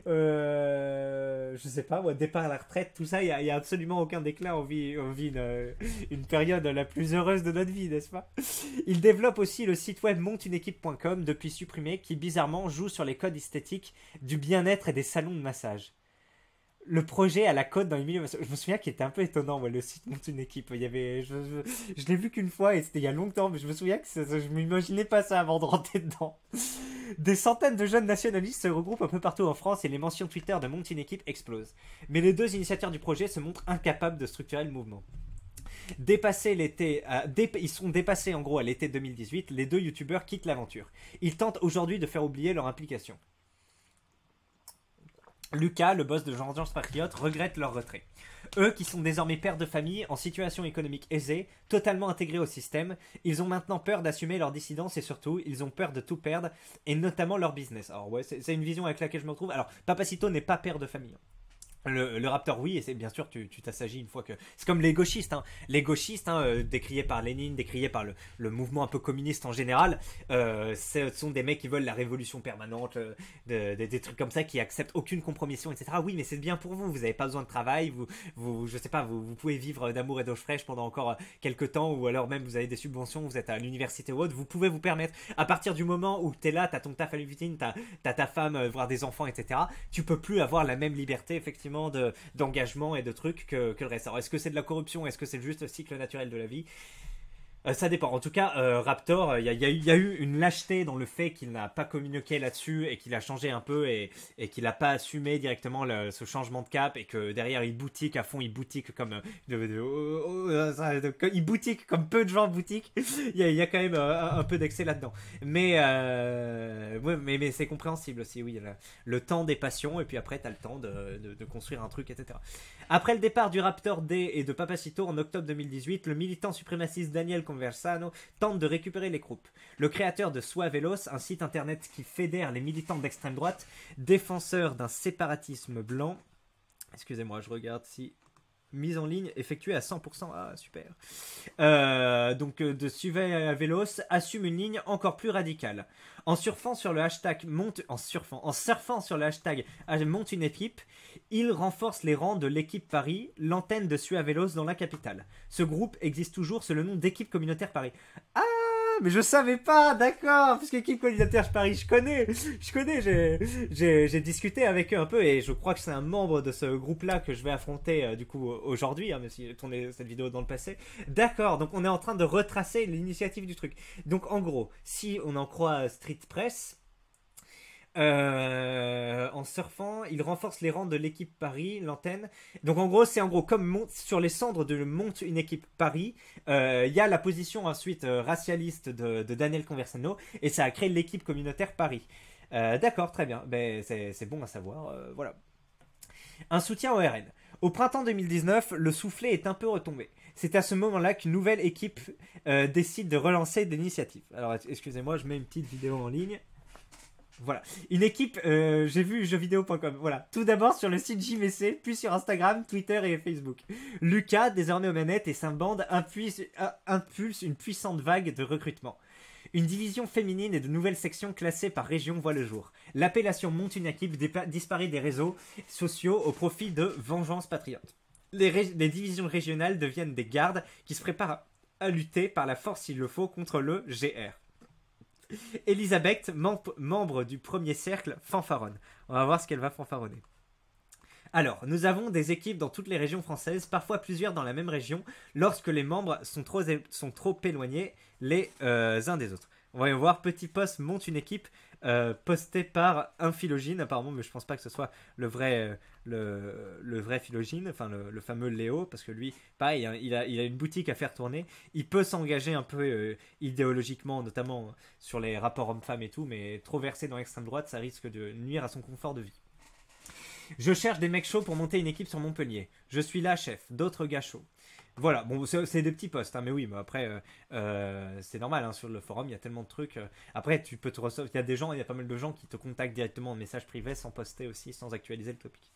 je sais pas, départ à la retraite, tout ça, il y a absolument aucun déclin. On vit une période la plus heureuse de notre vie, n'est-ce pas? Il développe aussi le site web monteuneéquipe.com, depuis supprimé, qui bizarrement joue sur les codes esthétiques du bien-être et des salons de massage. Le projet à la côte dans les milieux, je me souviens qu'il était un peu étonnant, le site monte une équipe. Il y avait, je l'ai vu qu'une fois et c'était il y a longtemps, mais je me souviens que je m'imaginais pas ça avant de rentrer dedans. Des centaines de jeunes nationalistes se regroupent un peu partout en France et les mentions Twitter de Monte une équipe explosent. Mais les deux initiateurs du projet se montrent incapables de structurer le mouvement. Ils sont dépassés en gros à l'été 2018, les deux youtubeurs quittent l'aventure. Ils tentent aujourd'hui de faire oublier leur implication. Lucas, le boss de Vengeance Patriote, regrette leur retrait. Eux, qui sont désormais pères de famille, en situation économique aisée, totalement intégrés au système, ils ont maintenant peur d'assumer leur dissidence et surtout, ils ont peur de tout perdre, et notamment leur business. Alors ouais, c'est une vision avec laquelle je me retrouve. Alors, Papacito n'est pas père de famille. Le Raptor, oui, et c'est bien sûr, tu t'assagis une fois que. C'est comme les gauchistes, hein. Les gauchistes, hein, décriés par Lénine, décriés par le mouvement un peu communiste en général, ce sont des mecs qui veulent la révolution permanente, des trucs comme ça, qui acceptent aucune compromission, etc. Oui, mais c'est bien pour vous, vous n'avez pas besoin de travail, je sais pas, vous pouvez vivre d'amour et d'eau fraîche pendant encore quelques temps, ou alors même vous avez des subventions, vous êtes à l'université ou autre, vous pouvez vous permettre, à partir du moment où t'es là, t'as ton taf à l'usine, t'as ta femme, voire des enfants, etc., tu peux plus avoir la même liberté, effectivement, d'engagement et de trucs que le reste. Alors, est-ce que c'est de la corruption? Est-ce que c'est juste le cycle naturel de la vie? Ça dépend. En tout cas, Raptor, il y a eu une lâcheté dans le fait qu'il n'a pas communiqué là-dessus et qu'il a changé un peu et qu'il n'a pas assumé directement ce changement de cap et que derrière il boutique à fond, il boutique comme il boutique comme peu de gens boutiquent. Il y a quand même un peu d'excès là-dedans. Ouais, mais c'est compréhensible aussi. Oui, le temps des passions et puis après t'as le temps de construire un truc, etc. Après le départ du Raptor D et de Papacito en octobre 2018, le militant suprémaciste Daniel Conversano tente de récupérer les groupes. Le créateur de Suavelos, un site internet qui fédère les militants d'extrême droite, défenseur d'un séparatisme blanc. Excusez-moi, je regarde si... Mise en ligne effectuée à 100%. Ah, super. De Suavelos assume une ligne encore plus radicale. En surfant sur le hashtag monte une équipe, il renforce les rangs de l'équipe Paris, l'antenne de Suavelos dans la capitale. Ce groupe existe toujours sous le nom d'équipe communautaire Paris. Ah, mais je savais pas, d'accord, parce qu'équipe communautaire Paris, je connais, j'ai discuté avec eux un peu et je crois que c'est un membre de ce groupe-là que je vais affronter du coup aujourd'hui, hein, même si j'ai tourné cette vidéo dans le passé. D'accord, donc on est en train de retracer l'initiative du truc. Donc en gros, si on en croit Street Press, en surfant, il renforce les rangs de l'équipe Paris, l'antenne. Donc en gros, c'est comme sur les cendres de Monte une équipe Paris, il y a la position ensuite racialiste de Daniel Conversano et ça a créé l'équipe communautaire Paris. D'accord, très bien. Ben, c'est bon à savoir. Voilà. Un soutien au RN. Au printemps 2019, le soufflet est un peu retombé. C'est à ce moment-là qu'une nouvelle équipe décide de relancer l'initiative. Alors excusez-moi, je mets une petite vidéo en ligne. Voilà, une équipe, j'ai vu jeuxvideo.com, voilà, tout d'abord sur le site JVC, puis sur Instagram, Twitter et Facebook. Lucas, désormais aux manettes et sa bande, impulse une puissante vague de recrutement. Une division féminine et de nouvelles sections classées par région voient le jour. L'appellation monte une équipe disparaît des réseaux sociaux au profit de Vengeance Patriote. Les divisions régionales deviennent des gardes qui se préparent à lutter par la force s'il le faut contre le GR. Elisabeth, membre du premier cercle, fanfaronne. On va voir ce qu'elle va fanfaronner. Alors, nous avons des équipes dans toutes les régions françaises, parfois plusieurs dans la même région, lorsque les membres sont trop éloignés les uns des autres. On va y voir, petit post monte une équipe posté par un Philogine, apparemment, mais je pense pas que ce soit le vrai Philogine, enfin le fameux Léo, parce que lui, pareil, hein, il a une boutique à faire tourner, il peut s'engager un peu idéologiquement, notamment sur les rapports hommes-femmes et tout, mais trop versé dans l'extrême droite, ça risque de nuire à son confort de vie. Je cherche des mecs chauds pour monter une équipe sur Montpellier. Je suis là, chef. D'autres gars chauds. Voilà, bon, c'est des petits posts, hein, mais oui, mais après, c'est normal, hein, sur le forum, il y a tellement de trucs. Après, tu peux te recevoir, il y a pas mal de gens qui te contactent directement en message privé sans poster aussi, sans actualiser le topic.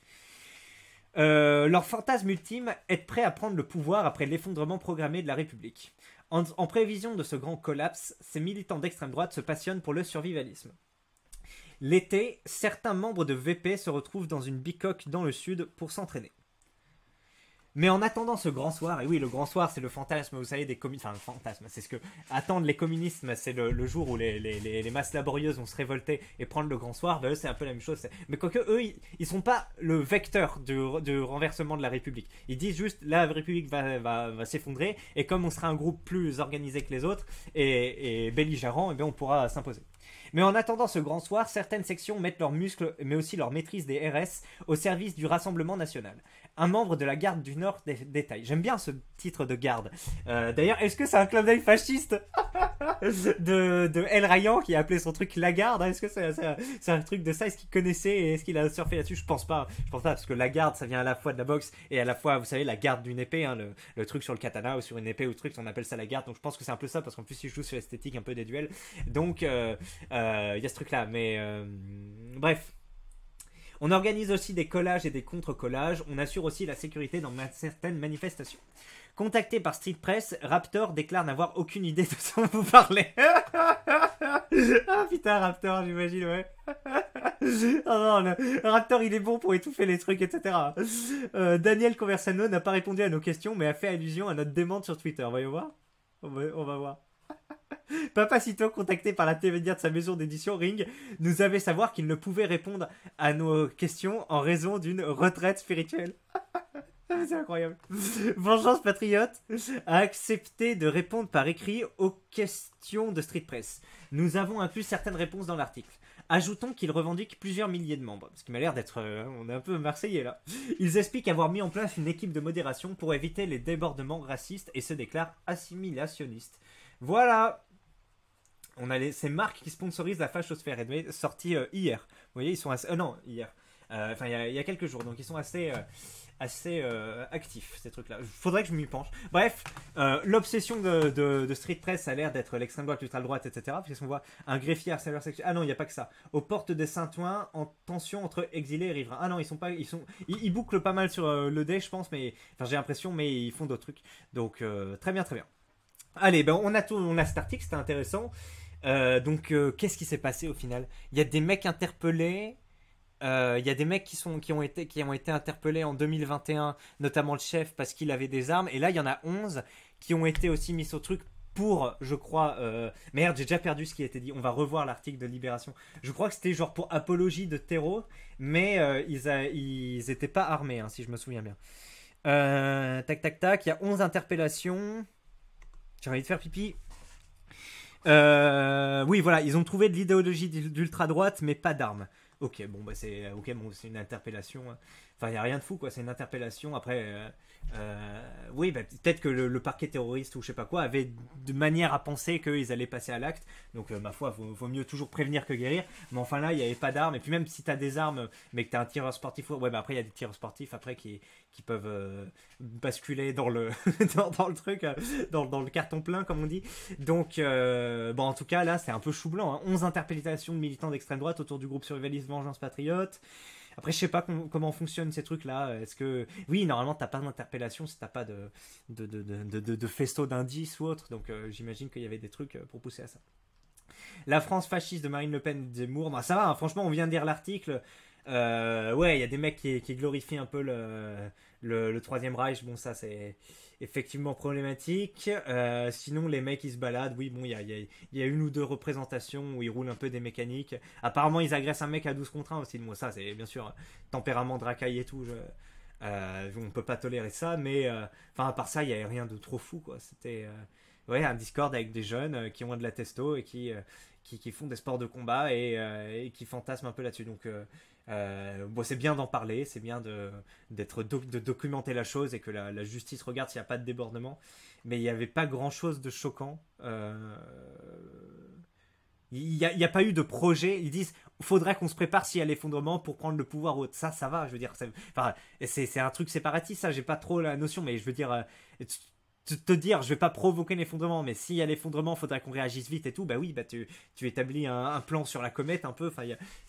Leur fantasme ultime, être prêt à prendre le pouvoir après l'effondrement programmé de la République. En prévision de ce grand collapse, ces militants d'extrême droite se passionnent pour le survivalisme. L'été, certains membres de VP se retrouvent dans une bicoque dans le sud pour s'entraîner. Mais en attendant ce grand soir, et oui, le grand soir, c'est le fantasme, vous savez, des communistes. Enfin, le fantasme, c'est ce que attendent les communistes, c'est le jour où les masses laborieuses vont se révolter et prendre le grand soir. Ben, eux, c'est un peu la même chose. Mais quoique, eux, ils sont pas le vecteur du renversement de la République. Ils disent juste, la République va s'effondrer, et comme on sera un groupe plus organisé que les autres et belligérant, et bien, on pourra s'imposer. Mais en attendant ce grand soir, certaines sections mettent leurs muscles, mais aussi leur maîtrise des RS, au service du Rassemblement national. Un membre de la garde du Nord détaille. J'aime bien ce titre de garde. D'ailleurs, est-ce que c'est un clin d'œil fasciste de El Ryan qui a appelé son truc la garde? Est-ce que c'est un truc de ça? Est-ce qu'il connaissait et est-ce qu'il a surfé là-dessus? Je pense pas. Je pense pas parce que la garde, ça vient à la fois de la boxe et à la fois, vous savez, la garde d'une épée, hein, le truc sur le katana ou sur une épée ou truc, on appelle ça la garde. Donc je pense que c'est un peu ça parce qu'en plus il joue sur l'esthétique un peu des duels. Donc il y a ce truc-là. Mais bref. On organise aussi des collages et des contre-collages. On assure aussi la sécurité dans certaines manifestations. Contacté par Street Press, Raptor déclare n'avoir aucune idée de ce dont vous parlez. Ah putain, Raptor, j'imagine, ouais. Oh non, le Raptor, il est bon pour étouffer les trucs, etc. Daniel Conversano n'a pas répondu à nos questions, mais a fait allusion à notre demande sur Twitter. Voyons voir. On va voir. Papacito, contacté par la TVA de sa maison d'édition Ring, nous avait savoir qu'il ne pouvait répondre à nos questions en raison d'une retraite spirituelle. C'est incroyable. Vengeance Patriote a accepté de répondre par écrit aux questions de Street Press. Nous avons inclus certaines réponses dans l'article. Ajoutons qu'ils revendiquent plusieurs milliers de membres, ce qui m'a l'air d'être... on est un peu marseillais là. Ils expliquent avoir mis en place une équipe de modération pour éviter les débordements racistes et se déclarent assimilationnistes. Voilà. On a ces marques qui sponsorisent la fachosphère, sorti hier. Vous voyez, ils sont assez... non, hier. Enfin, il y a quelques jours. Donc, ils sont assez actifs, ces trucs-là. Faudrait que je m'y penche. Bref, l'obsession de Street Press a l'air d'être l'extrême droite, l'ultra droite, etc. Parce qu'on voit un greffier harceleur sexuel. Ah non, il n'y a pas que ça. Aux portes des Saint-Ouen, en tension entre exilés et riverains. Ah non, ils bouclent pas mal sur le dé, je pense. Mais enfin, j'ai l'impression, mais ils font d'autres trucs. Donc, très bien, très bien. Allez, ben on a cet article, c'était intéressant. Donc, qu'est-ce qui s'est passé au final? Il y a des mecs interpellés. Il y a des mecs qui ont été interpellés en 2021, notamment le chef parce qu'il avait des armes. Et là, il y en a 11 qui ont été aussi mis au truc pour, je crois... merde, j'ai déjà perdu ce qui a été dit. On va revoir l'article de Libération. Je crois que c'était genre pour apologie de terreau, mais ils étaient pas armés, hein, si je me souviens bien. Tac, tac, tac. Il y a 11 interpellations. J'ai envie de faire pipi. Oui, voilà, ils ont trouvé de l'idéologie d'ultra-droite, mais pas d'armes. Ok, bon, bah c'est une interpellation. Enfin, il n'y a rien de fou, quoi. C'est une interpellation. Après, oui, bah, peut-être que le parquet terroriste ou je sais pas quoi avait de manière à penser qu'ils allaient passer à l'acte. Donc, ma foi, vaut mieux toujours prévenir que guérir. Mais enfin, là, il n'y avait pas d'armes. Et puis, même si tu as des armes, mais que tu as un tireur sportif, ouais, bah après, il y a des tireurs sportifs après qui peuvent basculer dans le, dans le truc, dans le carton plein, comme on dit. Donc, bon, en tout cas, là, c'est un peu chou blanc. Hein. 11 interpellations de militants d'extrême droite autour du groupe survivaliste Vengeance Patriote. Après, je sais pas comment fonctionnent ces trucs-là. Est-ce que... Oui, normalement, t'as pas d'interpellation si t'as pas de faisceau d'indices ou autre. Donc, j'imagine qu'il y avait des trucs pour pousser à ça. La France fasciste de Marine Le Pen et Zemmour. Bah, ça va, hein, franchement, on vient de lire l'article. Ouais, il y a des mecs qui glorifient un peu le Troisième Reich. Bon, ça, c'est effectivement problématique. Sinon, les mecs, ils se baladent. Oui, bon, il y a une ou deux représentations où ils roulent un peu des mécaniques. Apparemment, ils agressent un mec à 12 contre 1 aussi. Moi, ça, c'est bien sûr tempérament de racaille et tout. On peut pas tolérer ça. Mais, enfin, à part ça, il y avait rien de trop fou, quoi. C'était... ouais, un Discord avec des jeunes qui ont de la testo et qui font des sports de combat et qui fantasment un peu là-dessus. Donc, bon, c'est bien d'en parler, c'est bien de documenter la chose et que la justice regarde s'il n'y a pas de débordement. Mais il n'y avait pas grand-chose de choquant. Il n'y a pas eu de projet. Ils disent faudrait qu'on se prépare s'il y a l'effondrement pour prendre le pouvoir ou autre. Ça va, je veux dire. C'est un truc séparatiste, ça, j'ai pas trop la notion, mais je veux dire... te dire je vais pas provoquer l'effondrement, mais s'il y a l'effondrement faudrait qu'on réagisse vite et tout. Bah oui, bah tu établis un plan sur la comète un peu. Enfin,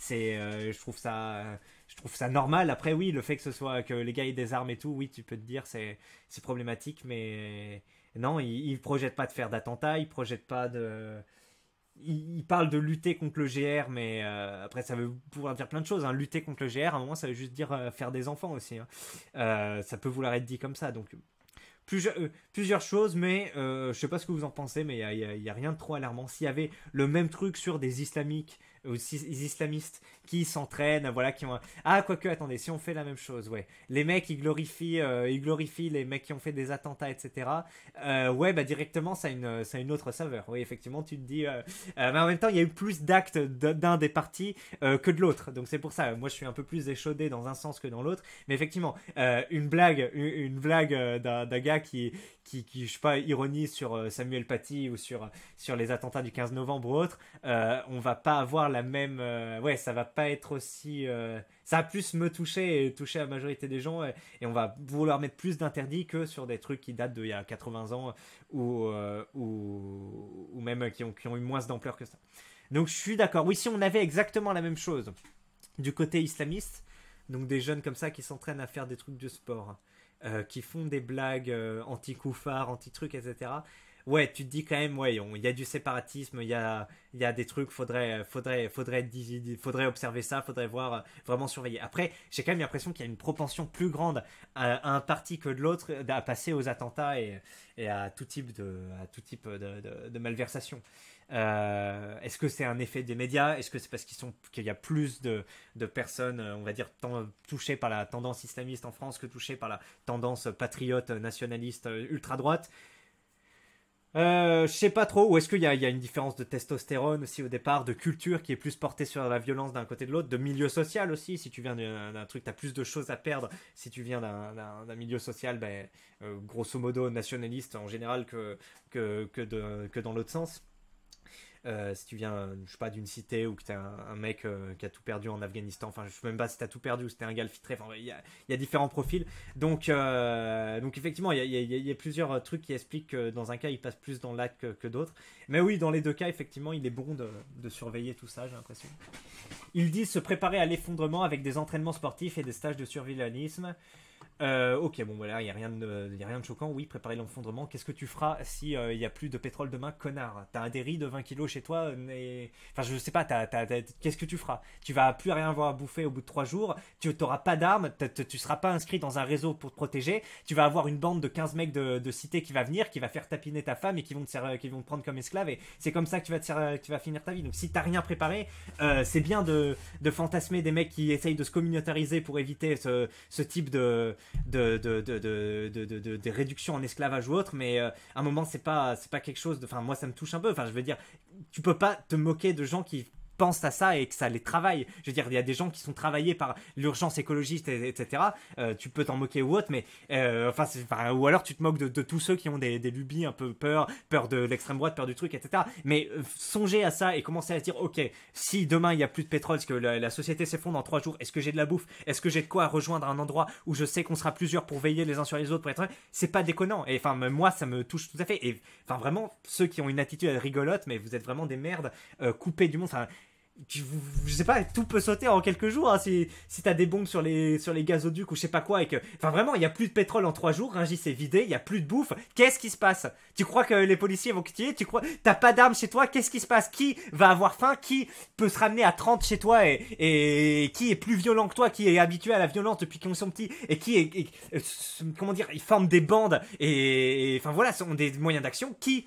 je trouve ça normal. Après oui, le fait que ce soit que les gars aient des armes et tout, oui, tu peux te dire c'est problématique, mais non, ils projettent pas de faire d'attentat, ils projettent pas de il parle de lutter contre le GR, mais après ça veut pouvoir dire plein de choses. Hein. Lutter contre le GR, à un moment ça veut juste dire faire des enfants aussi. Hein. Ça peut vouloir être dit comme ça. Donc plusieurs choses, mais je sais pas ce que vous en pensez, mais y a rien de trop alarmant. S'il y avait le même truc sur des islamiques aussi des islamistes qui s'entraînent, voilà, qui ont... Ah, quoique, attendez, si on fait la même chose, ouais. Les mecs, ils glorifient les mecs qui ont fait des attentats, etc. Ouais, bah directement, ça a une autre saveur. Oui, effectivement, tu te dis... mais en même temps, il y a eu plus d'actes d'un des partis que de l'autre. Donc c'est pour ça, moi je suis un peu plus échaudé dans un sens que dans l'autre. Mais effectivement, une blague d'un gars qui, je sais pas, ironise sur Samuel Paty ou sur les attentats du 15 novembre ou autre, on va pas avoir la même... ouais, ça va pas être aussi... ça va plus me toucher et toucher la majorité des gens et on va vouloir mettre plus d'interdits que sur des trucs qui datent d'il y a 80 ans ou même qui ont eu moins d'ampleur que ça. Donc je suis d'accord. Oui, si on avait exactement la même chose du côté islamiste, donc des jeunes comme ça qui s'entraînent à faire des trucs de sport, qui font des blagues anti-koufars, anti-trucs, etc. Ouais, tu te dis quand même, ouais, il y a du séparatisme, il y a des trucs, faudrait observer ça, faudrait voir, vraiment surveiller. Après, j'ai quand même l'impression qu'il y a une propension plus grande à un parti que de l'autre à passer aux attentats et à tout type de malversation. Est-ce que c'est un effet des médias? Est-ce que c'est parce qu'il y a plus de personnes, on va dire, touchées par la tendance islamiste en France que touchées par la tendance patriote, nationaliste, ultra-droite? Je sais pas trop. Ou est-ce qu'il y a une différence de testostérone aussi au départ, de culture qui est plus portée sur la violence d'un côté de l'autre, de milieu social aussi. Si tu viens d'un truc, t'as plus de choses à perdre. Si tu viens d'un milieu social, ben, grosso modo nationaliste en général que dans l'autre sens. Si tu viens, je sais pas, d'une cité ou que t'es un mec qui a tout perdu en Afghanistan, enfin je sais même pas si t'as tout perdu ou si t'es un gars filtré, enfin il y a différents profils. Donc effectivement il y a plusieurs trucs qui expliquent que dans un cas il passe plus dans l'acte que d'autres. Mais oui, dans les deux cas effectivement il est bon de surveiller tout ça, j'ai l'impression. Ils disent se préparer à l'effondrement avec des entraînements sportifs et des stages de survivalisme. Ok, bon voilà, il n'y a rien de choquant. Oui, préparer l'effondrement. Qu'est-ce que tu feras si il n'y a plus de pétrole demain, connard? T'as un des riz de 20 kilos chez toi, enfin je sais pas, qu'est-ce que tu feras? Tu vas plus rien avoir à bouffer au bout de 3 jours, tu n'auras pas d'armes, tu seras pas inscrit dans un réseau pour te protéger, tu vas avoir une bande de 15 mecs de cité qui va venir, qui va faire tapiner ta femme et qui vont te prendre comme esclave, et c'est comme ça que tu vas finir ta vie. Donc si t'as rien préparé, c'est bien de fantasmer des mecs qui essayent de se communautariser pour éviter ce type de réduction en esclavage ou autre, mais à un moment c'est pas quelque chose de... Enfin moi ça me touche un peu, enfin je veux dire, tu peux pas te moquer de gens qui pensent à ça et que ça les travaille. Je veux dire, il y a des gens qui sont travaillés par l'urgence écologiste, etc. Tu peux t'en moquer ou autre, mais ou alors tu te moques de tous ceux qui ont des lubies un peu peur de l'extrême droite, peur du truc, etc. Mais songez à ça et commencez à se dire, ok, si demain il n'y a plus de pétrole, parce que la société s'effondre en 3 jours, est-ce que j'ai de la bouffe? Est-ce que j'ai de quoi rejoindre un endroit où je sais qu'on sera plusieurs pour veiller les uns sur les autres, pour être... C'est pas déconnant. Et enfin, moi, ça me touche tout à fait. Et enfin, vraiment, ceux qui ont une attitude rigolote, mais vous êtes vraiment des merdes, coupés du monde. Enfin, je sais pas, tout peut sauter en quelques jours, hein, si t'as des bombes sur les gazoducs ou je sais pas quoi, et que, enfin vraiment, il y a plus de pétrole en 3 jours, Rungis s'est vidé, il y a plus de bouffe, qu'est-ce qui se passe? Tu crois que les policiers vont quitter? Tu crois, t'as pas d'armes chez toi, qu'est-ce qui se passe? Qui va avoir faim? Qui peut se ramener à 30 chez toi et qui est plus violent que toi, qui est habitué à la violence depuis qu'ils sont petits et qui comment dire, ils forment des bandes et enfin voilà, sont des moyens d'action qui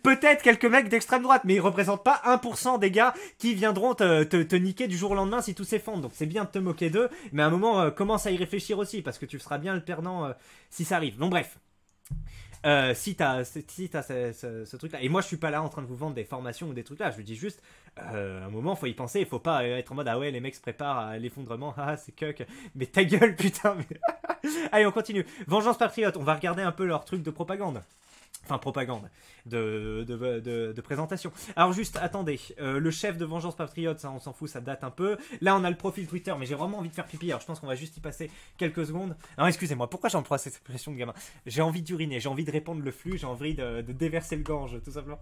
peut-être quelques mecs d'extrême droite, mais ils représentent pas 1% des gars qui viendront te niquer du jour au lendemain si tout s'effondre. Donc c'est bien de te moquer d'eux, mais à un moment, commence à y réfléchir aussi, parce que tu seras bien le perdant si ça arrive. Donc bref. Si t'as ce truc-là, et moi je suis pas là en train de vous vendre des formations ou des trucs là, je vous dis juste, à un moment faut y penser, il faut pas être en mode ah ouais les mecs se préparent à l'effondrement, ah c'est cuck, mais ta gueule putain. Allez on continue. Vengeance Patriote, on va regarder un peu leur truc de propagande. Enfin, propagande, de présentation. Alors juste, attendez, le chef de Vengeance Patriote, ça on s'en fout, ça date un peu. Là on a le profil Twitter, mais j'ai vraiment envie de faire pipi, alors je pense qu'on va juste y passer quelques secondes. Non, excusez-moi, pourquoi j'emploie cette expression de gamin? J'ai envie d'uriner, j'ai envie de répandre le flux, j'ai envie de déverser le gange, tout simplement.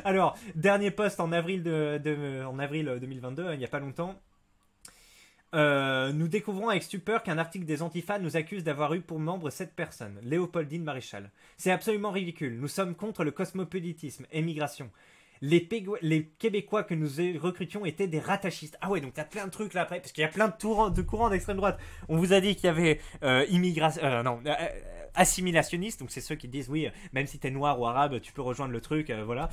Alors, dernier post en avril 2022, il n'y a pas longtemps. Nous découvrons avec stupeur qu'un article des Antifas nous accuse d'avoir eu pour membre cette personne, Léopoldine Maréchal. C'est absolument ridicule. Nous sommes contre le cosmopolitisme, émigration. Les Québécois que nous recrutions étaient des rattachistes. Ah ouais, donc t'as plein de trucs là après, parce qu'il y a plein de courants d'extrême droite. On vous a dit qu'il y avait immigration, assimilationniste, donc c'est ceux qui disent oui, même si t'es noir ou arabe, tu peux rejoindre le truc, voilà.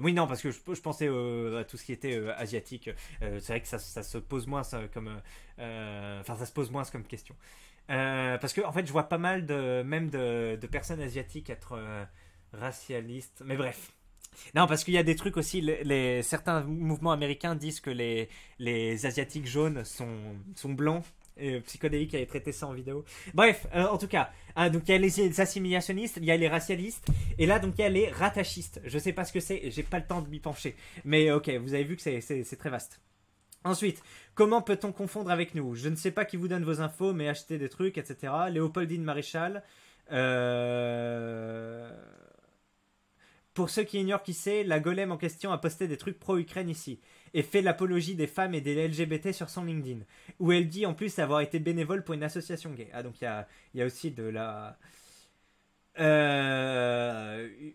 Oui, non, parce que je pensais à tout ce qui était asiatique. C'est vrai que ça se pose moins ça, comme. Enfin, ça se pose moins comme question. Parce que, en fait, je vois pas mal de personnes asiatiques être racialistes. Mais bref. Non, parce qu'il y a des trucs aussi. Certains mouvements américains disent que les Asiatiques jaunes sont blancs. Psychodélique avait traité ça en vidéo. Bref, en tout cas, donc il y a les assimilationnistes, il y a les racialistes, et là donc il y a les rattachistes. Je sais pas ce que c'est, et j'ai pas le temps de m'y pencher. Mais ok, vous avez vu que c'est très vaste. Ensuite, comment peut-on confondre avec nous? Je ne sais pas qui vous donne vos infos, mais achetez des trucs, etc. Léopoldine Maréchal. Pour ceux qui ignorent qui c'est, la golem en question a posté des trucs pro-Ukraine ici et fait l'apologie des femmes et des LGBT sur son LinkedIn, où elle dit en plus avoir été bénévole pour une association gay. Ah, donc il y a aussi de la...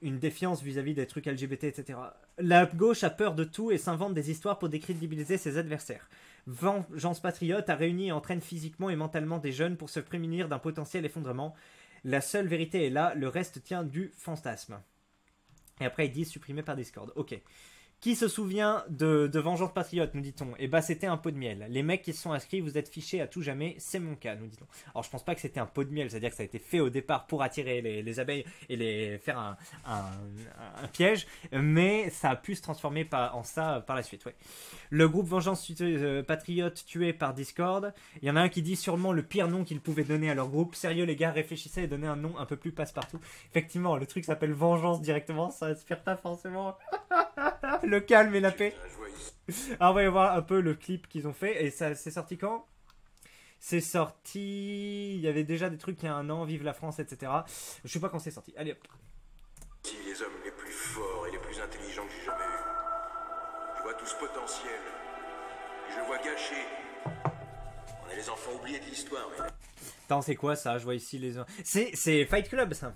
une défiance vis-à-vis des trucs LGBT, etc. La gauche a peur de tout et s'invente des histoires pour décrédibiliser ses adversaires. Vengeance Patriote a réuni et entraîne physiquement et mentalement des jeunes pour se prémunir d'un potentiel effondrement. La seule vérité est là, le reste tient du fantasme. Et après ils disent supprimé par Discord. Ok. Qui se souvient de Vengeance Patriote, nous dit-on? Eh ben, c'était un pot de miel. Les mecs qui se sont inscrits, vous êtes fichés à tout jamais. C'est mon cas, nous dit-on. Alors, je pense pas que c'était un pot de miel, c'est-à-dire que ça a été fait au départ pour attirer les abeilles et les faire un piège, mais ça a pu se transformer en ça par la suite, ouais. Le groupe Vengeance Patriote tué par Discord. Il y en a un qui dit sûrement le pire nom qu'ils pouvaient donner à leur groupe. Sérieux, les gars, réfléchissez et donnez un nom un peu plus passe-partout. Effectivement, le truc s'appelle Vengeance directement, ça inspire pas forcément... le calme et la paix. Alors on va y voir un peu le clip qu'ils ont fait. Et ça, c'est sorti quand? C'est sorti... Il y avait déjà des trucs il y a un an, Vive la France, etc. Je sais pas quand c'est sorti. Allez hop. Si les hommes les plus forts et les plus intelligents que j'ai jamais eus. Je vois tout ce potentiel. Et je vois gâché. On est les enfants oubliés de l'histoire, mais... Attends, c'est quoi ça? Je vois ici les... C'est Fight Club, ça.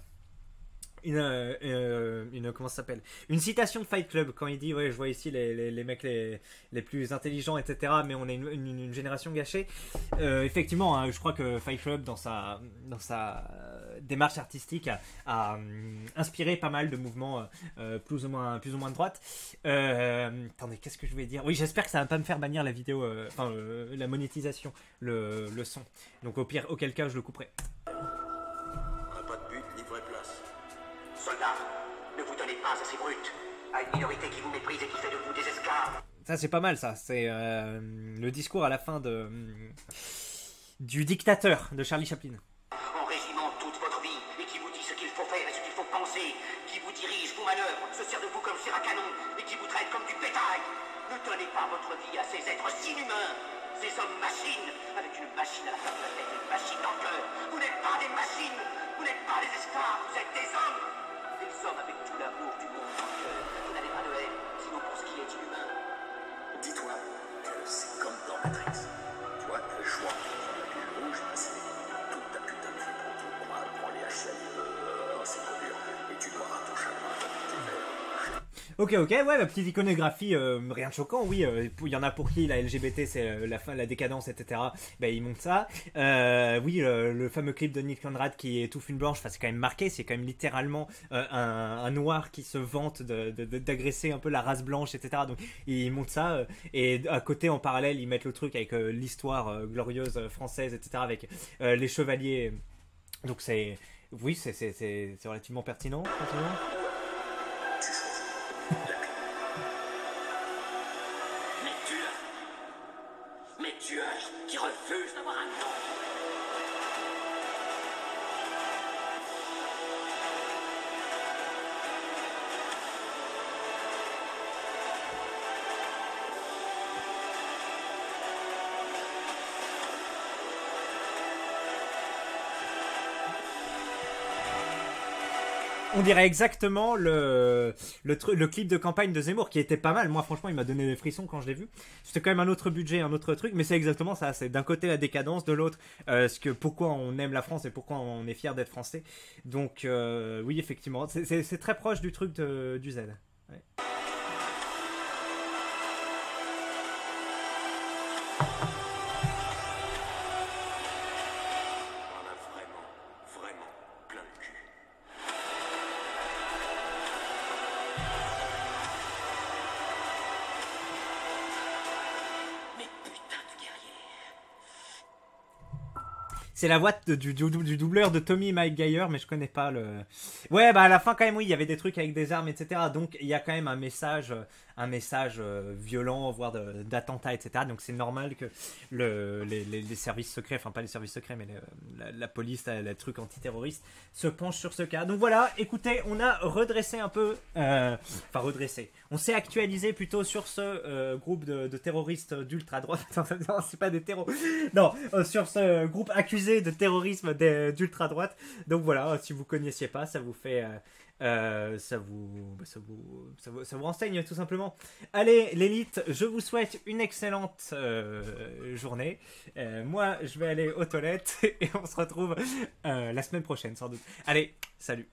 Comment ça s'appelle, une citation de Fight Club quand il dit ouais, je vois ici les mecs les plus intelligents, etc., mais on est une génération gâchée. Effectivement, hein, je crois que Fight Club dans sa démarche artistique a inspiré pas mal de mouvements plus ou moins de droite. Attendez, qu'est-ce que je voulais dire? Oui, j'espère que ça va pas me faire bannir la vidéo, la monétisation, le son, donc au pire, auquel cas je le couperai. Soldats, ne vous donnez pas à ces brutes, à une minorité qui vous méprise et qui fait de vous des esclaves. Ça, c'est pas mal, ça. C'est le discours à la fin du dictateur de Charlie Chaplin. En régiment toute votre vie, et qui vous dit ce qu'il faut faire et ce qu'il faut penser, qui vous dirige, vous manœuvre, se sert de vous comme sur un canon, et qui vous traite comme du bétail. Ne donnez pas votre vie à ces êtres inhumains, ces hommes-machines, avec une machine à la fin de la tête et une machine dans le cœur. Vous n'êtes pas des machines, vous n'êtes pas des esclaves, vous êtes des hommes. Des hommes avec tout l'amour du monde dans le cœur. Vous n'avez pas de haine, sinon pour ce qui est inhumain. Dis-toi que c'est comme dans Matrix. Tu vois, le choix entre la pilule rouge, c'est toute ta putain de vie pour tout. Prends les HCL, c'est trop dur. Et tu dois ton chagrin comme tes verres. Ok, ouais, ma petite iconographie, rien de choquant, oui, il y en a pour qui la LGBT c'est la fin, la décadence, etc. Ben ils montrent ça. Oui, le fameux clip de Nick Conrad qui étouffe une blanche, c'est quand même marqué, c'est quand même littéralement un noir qui se vante d'agresser un peu la race blanche, etc. Donc ils montrent ça, et à côté en parallèle ils mettent le truc avec l'histoire glorieuse française, etc. avec les chevaliers. Donc c'est... Oui, c'est relativement pertinent. Mais tueurs qui refusent d'avoir un nom. On dirait exactement le clip de campagne de Zemmour qui était pas mal. Moi, franchement, il m'a donné des frissons quand je l'ai vu. C'était quand même un autre budget, un autre truc, mais c'est exactement ça. C'est d'un côté la décadence, de l'autre pourquoi on aime la France et pourquoi on est fier d'être français. Donc, oui, effectivement, c'est très proche du truc du Z. Ouais. On a vraiment, vraiment plein le cul. Mais putain de guerrier. C'est la voix du doubleur de Tommy Maguire, mais je connais pas le. Ouais, bah à la fin quand même, oui, il y avait des trucs avec des armes, etc. Donc il y a quand même un message violent, voire d'attentat, etc. Donc c'est normal que les services secrets, enfin pas les services secrets, mais la police, le truc antiterroriste, se penche sur ce cas. Donc voilà, écoutez, on a redressé un peu, enfin redressé. On s'est actualisé plutôt sur ce groupe de terroristes d'ultra droite. Non, c'est pas des terroristes. Non, sur ce groupe accusé de terrorisme d'ultra droite. Donc voilà, si vous connaissiez pas, ça vous fait. Ça vous renseigne tout simplement. Allez, l'élite, je vous souhaite une excellente journée. Moi, je vais aller aux toilettes et on se retrouve la semaine prochaine sans doute. Allez, salut.